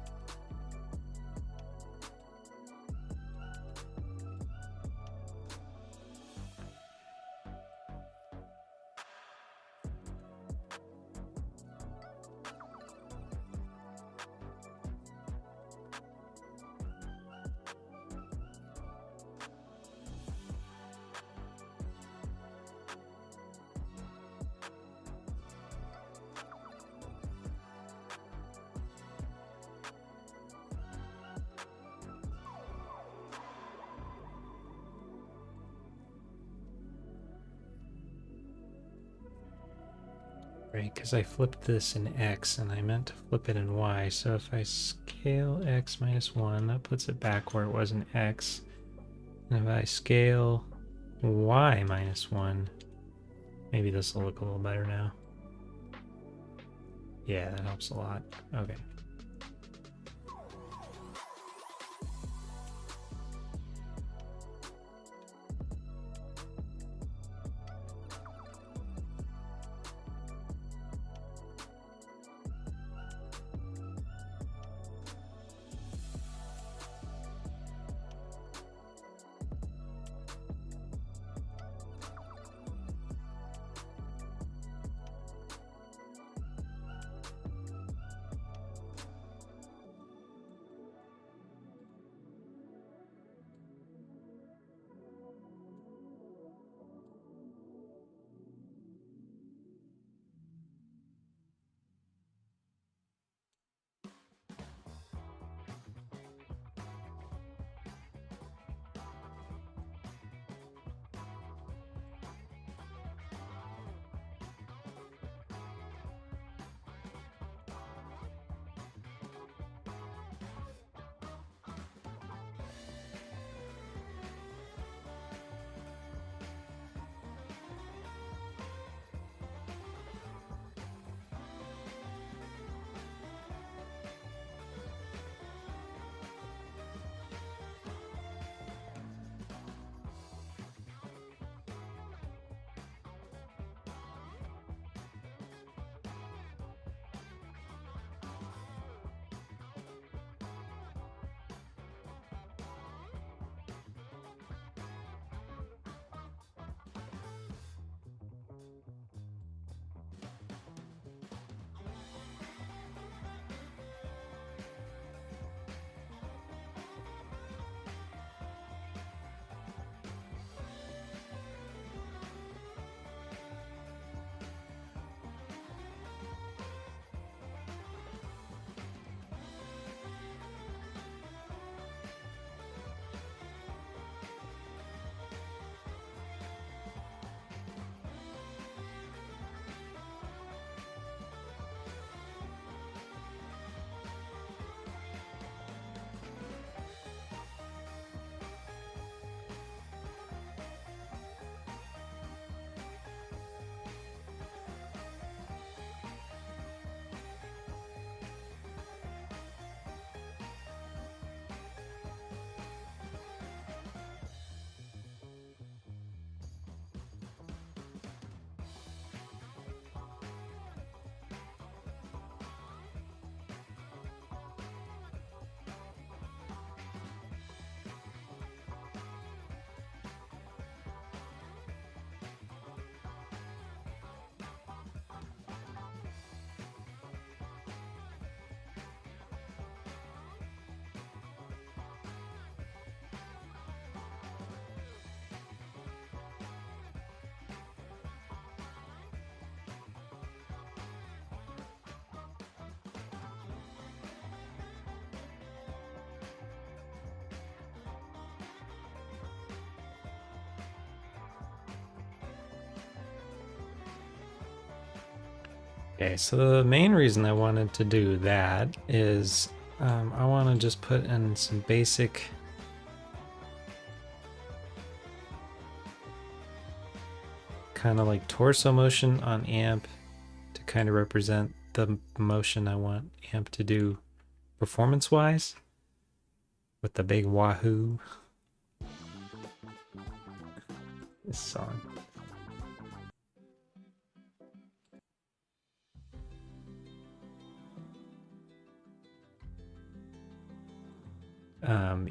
Right, because I flipped this in X and I meant to flip it in Y. So if I scale X minus 1, that puts it back where it was in X. And if I scale Y minus 1, maybe this will look a little better now. Yeah, that helps a lot. Okay. Okay, so the main reason I wanted to do that is I want to just put in some basic kind of like torso motion on Amp to kind of represent the motion I want Amp to do performance-wise, with the big wahoo. This song.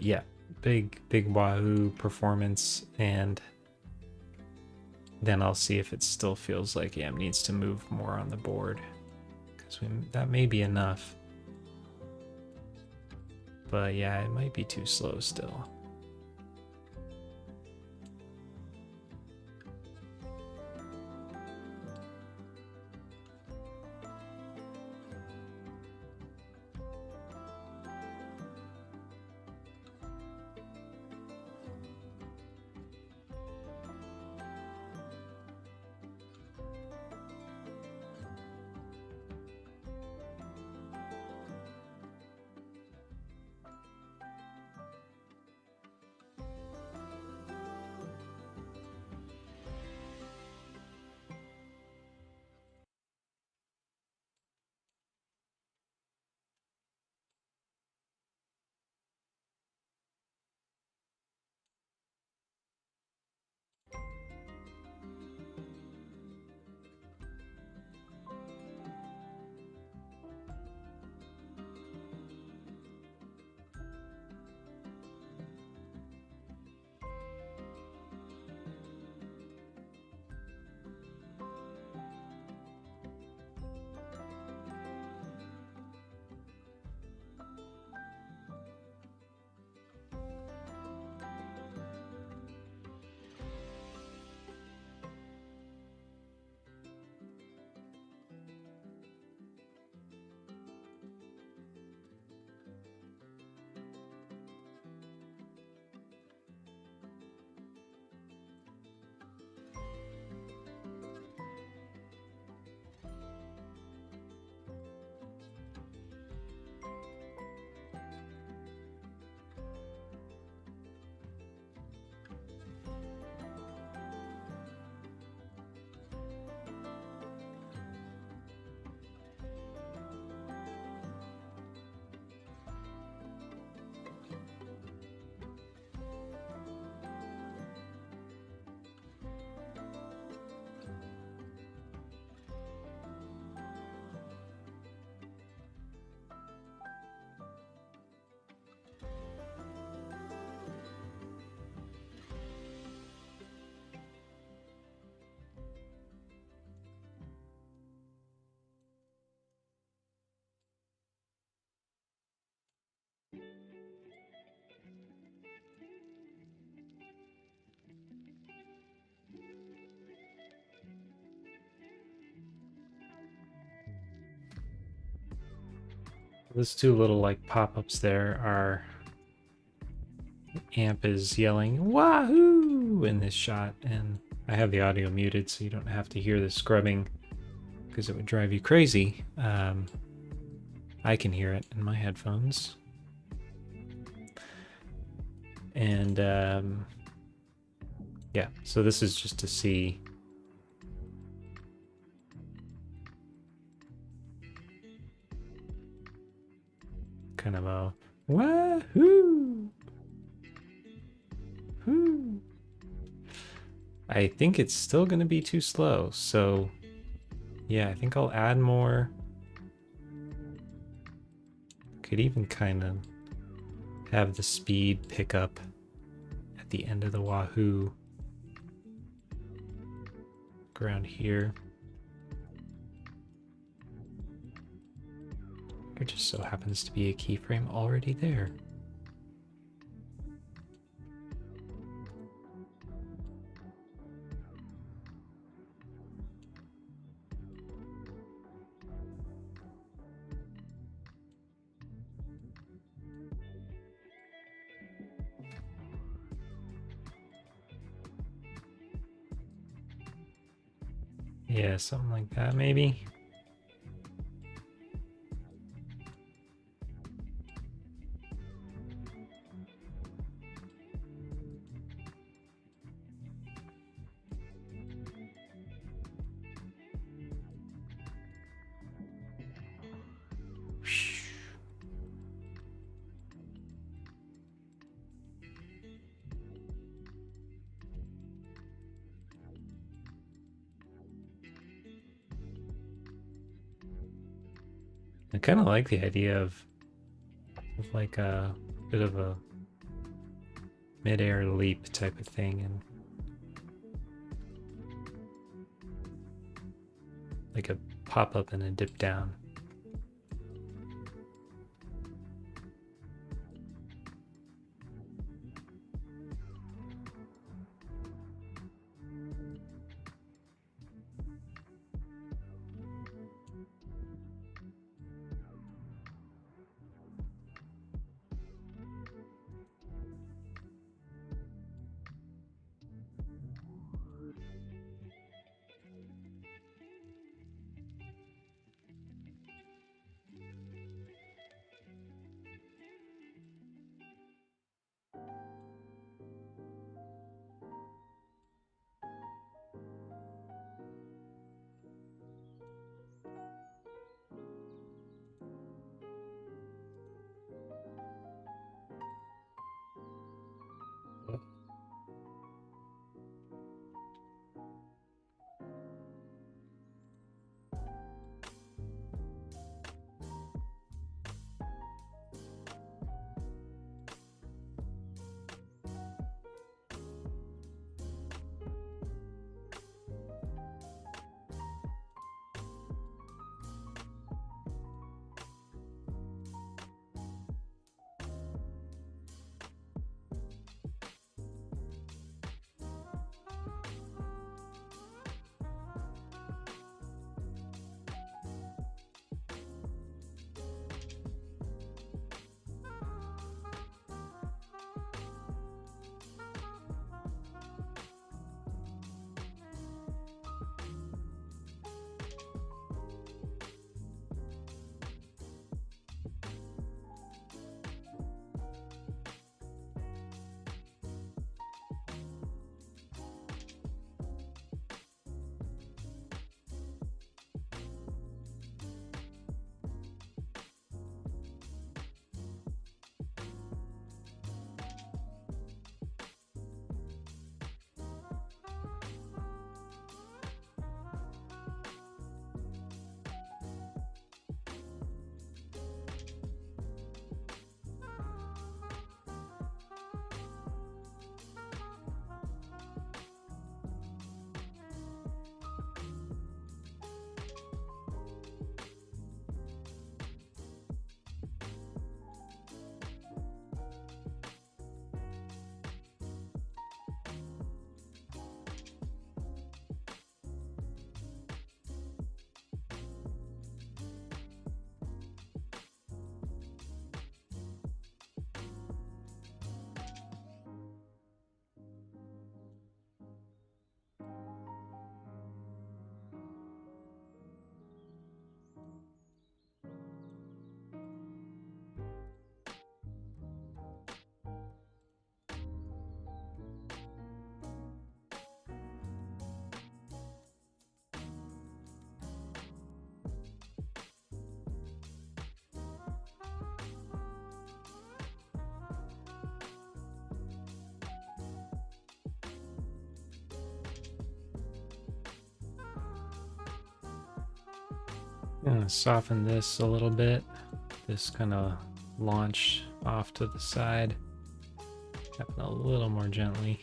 Yeah, big wahoo performance, and then I'll see if it still feels like Amp needs to move more on the board, because that may be enough. But yeah, it might be too slow still. Those two little like pop-ups there are Amp is yelling wahoo in this shot, and I have the audio muted so you don't have to hear the scrubbing because it would drive you crazy. I can hear it in my headphones. And yeah, so this is just to see kind of a wahoo. Whoo. I think it's still going to be too slow, so yeah, I think I'll add more. Could even kind of have the speed pick up at the end of the wahoo around here. There just so happens to be a keyframe already there. Yeah, something like that maybe. I kind of like the idea of like a bit of a mid-air leap type of thing, and like a pop up and a dip down. I'm gonna soften this a little bit. This kind of launch off to the side. Happen a little more gently.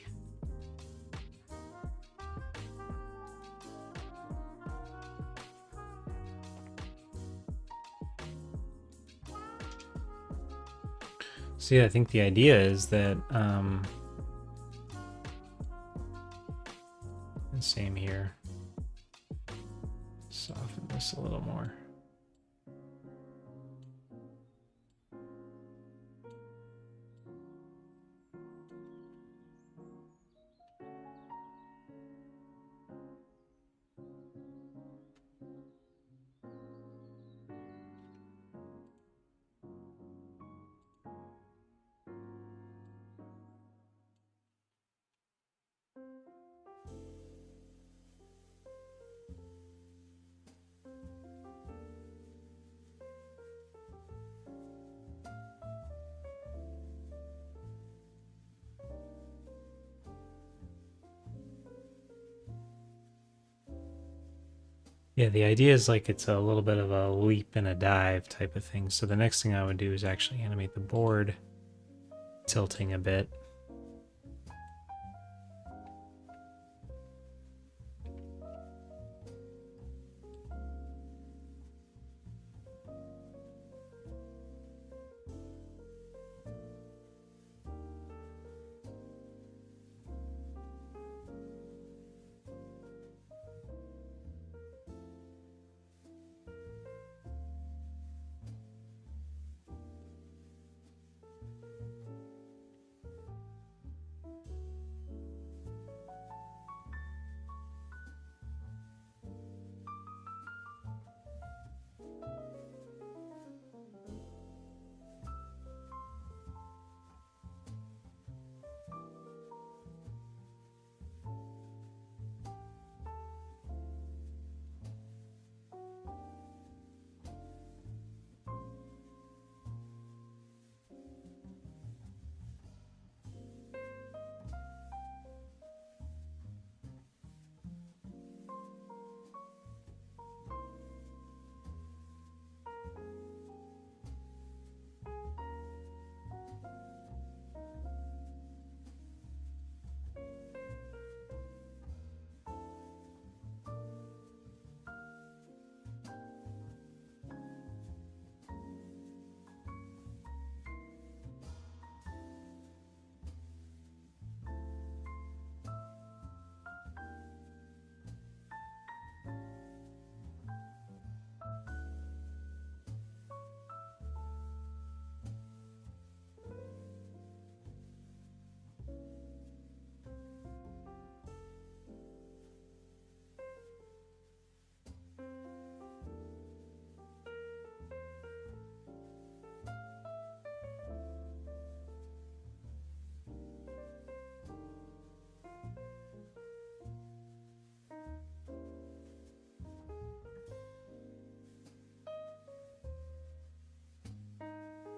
See, I think the idea is that, same here. Soften this a little more. Yeah, the idea is like it's a little bit of a leap and a dive type of thing. So the next thing I would do is actually animate the board tilting a bit.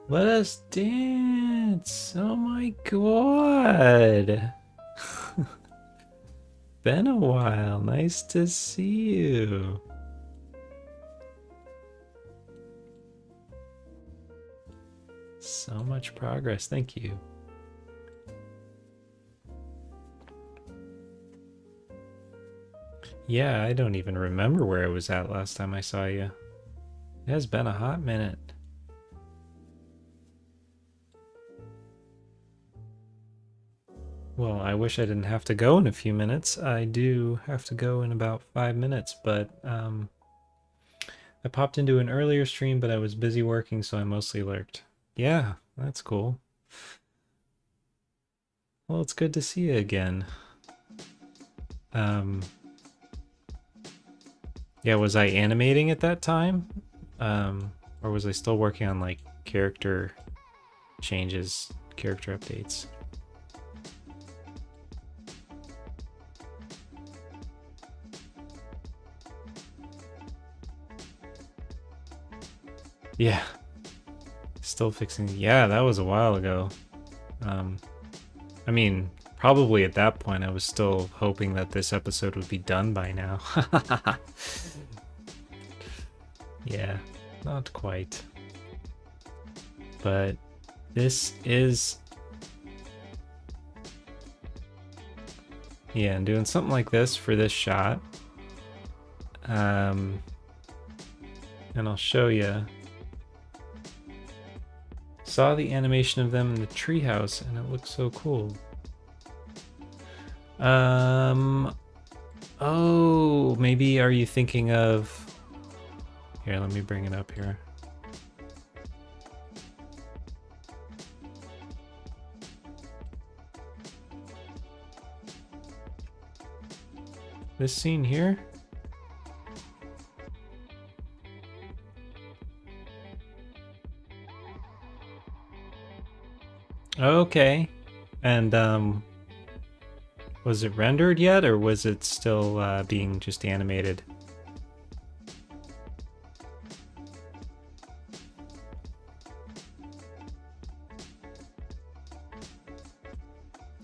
Let us dance! Oh my god! Been a while. Nice to see you. So much progress. Thank you. Yeah, I don't even remember where I was at last time I saw you. It has been a hot minute. Well, I wish I didn't have to go in a few minutes. I do have to go in about 5 minutes, but I popped into an earlier stream, but I was busy working, so I mostly lurked. Yeah, that's cool. Well, it's good to see you again. Yeah, was I animating at that time? Or was I still working on like character changes, character updates? Yeah. Still fixing. Yeah, that was a while ago. I mean, probably at that point I was still hoping that this episode would be done by now. Yeah, not quite. But this is... Yeah, I'm doing something like this for this shot. And I'll show you. Saw the animation of them in the treehouse and it looks so cool. Oh, maybe are you thinking of... Here, let me bring it up here. This scene here? Okay. And was it rendered yet, or was it still being just animated?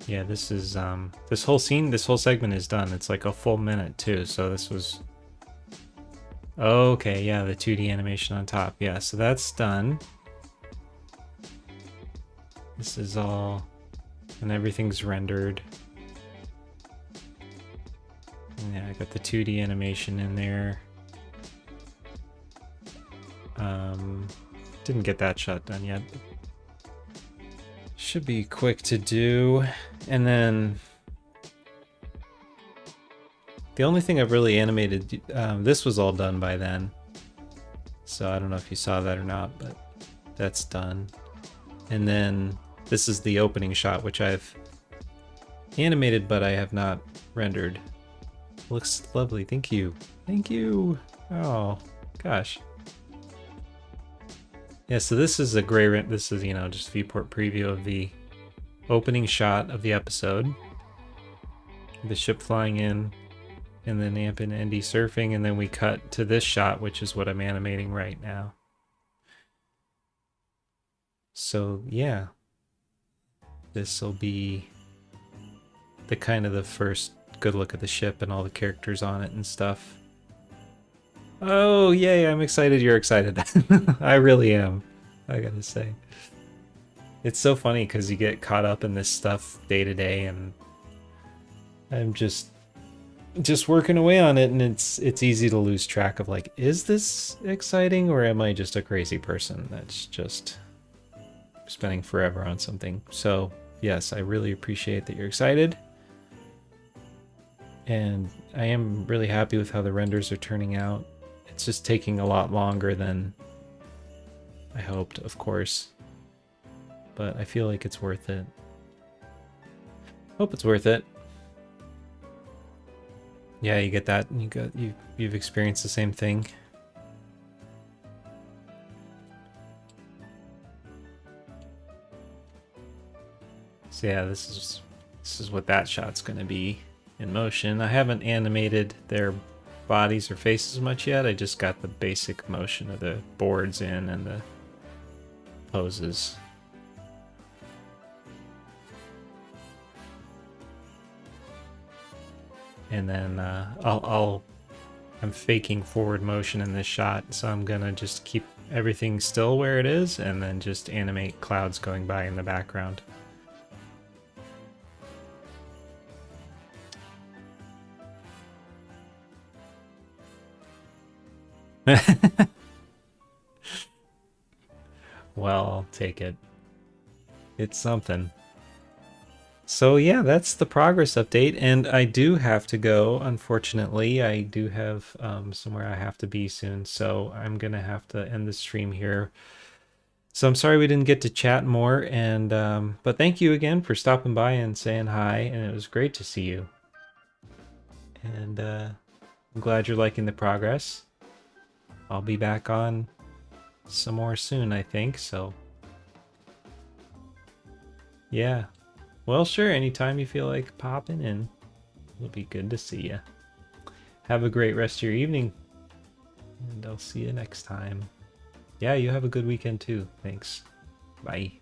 Yeah, this is this whole scene, this whole segment is done. It's like a full minute too, so this was Okay, yeah, the 2D animation on top. Yeah, so that's done. This is all, and everything's rendered. And yeah, I got the 2D animation in there. Didn't get that shot done yet. Should be quick to do. And then the only thing I've really animated, this was all done by then. So I don't know if you saw that or not, but that's done. And then this is the opening shot, which I've animated, but I have not rendered. Looks lovely. Thank you. Thank you. Oh, gosh. Yeah, so this is a gray, this is, you know, just viewport preview of the opening shot of the episode. The ship flying in, and then Amp and Endi surfing, and then we cut to this shot, which is what I'm animating right now. So yeah, this will be the kind of the first good look at the ship and all the characters on it and stuff. Oh, yay, I'm excited you're excited. I really am, I gotta say. It's so funny because you get caught up in this stuff day to day, and I'm just working away on it, and it's easy to lose track of, like, is this exciting, or am I just a crazy person that's just spending forever on something? So yes, I really appreciate that you're excited. And I am really happy with how the renders are turning out. It's just taking a lot longer than I hoped, of course. But I feel like it's worth it. Hope it's worth it. Yeah, you get that. You've experienced the same thing. So yeah, this is what that shot's gonna be in motion. I haven't animated their bodies or faces much yet. I just got the basic motion of the boards in and the poses. And then I'm faking forward motion in this shot, so I'm gonna just keep everything still where it is and then just animate clouds going by in the background. Well, I'll take it. It's something. So yeah, that's the progress update, and I do have to go, unfortunately. I do have somewhere I have to be soon, so I'm gonna have to end the stream here. So I'm sorry we didn't get to chat more, and but thank you again for stopping by and saying hi, and it was great to see you. And I'm glad you're liking the progress. I'll be back on some more soon, I think, so yeah. Well, sure, anytime you feel like popping in, it'll be good to see you. Have a great rest of your evening, and I'll see you next time. Yeah, you have a good weekend too. Thanks. Bye.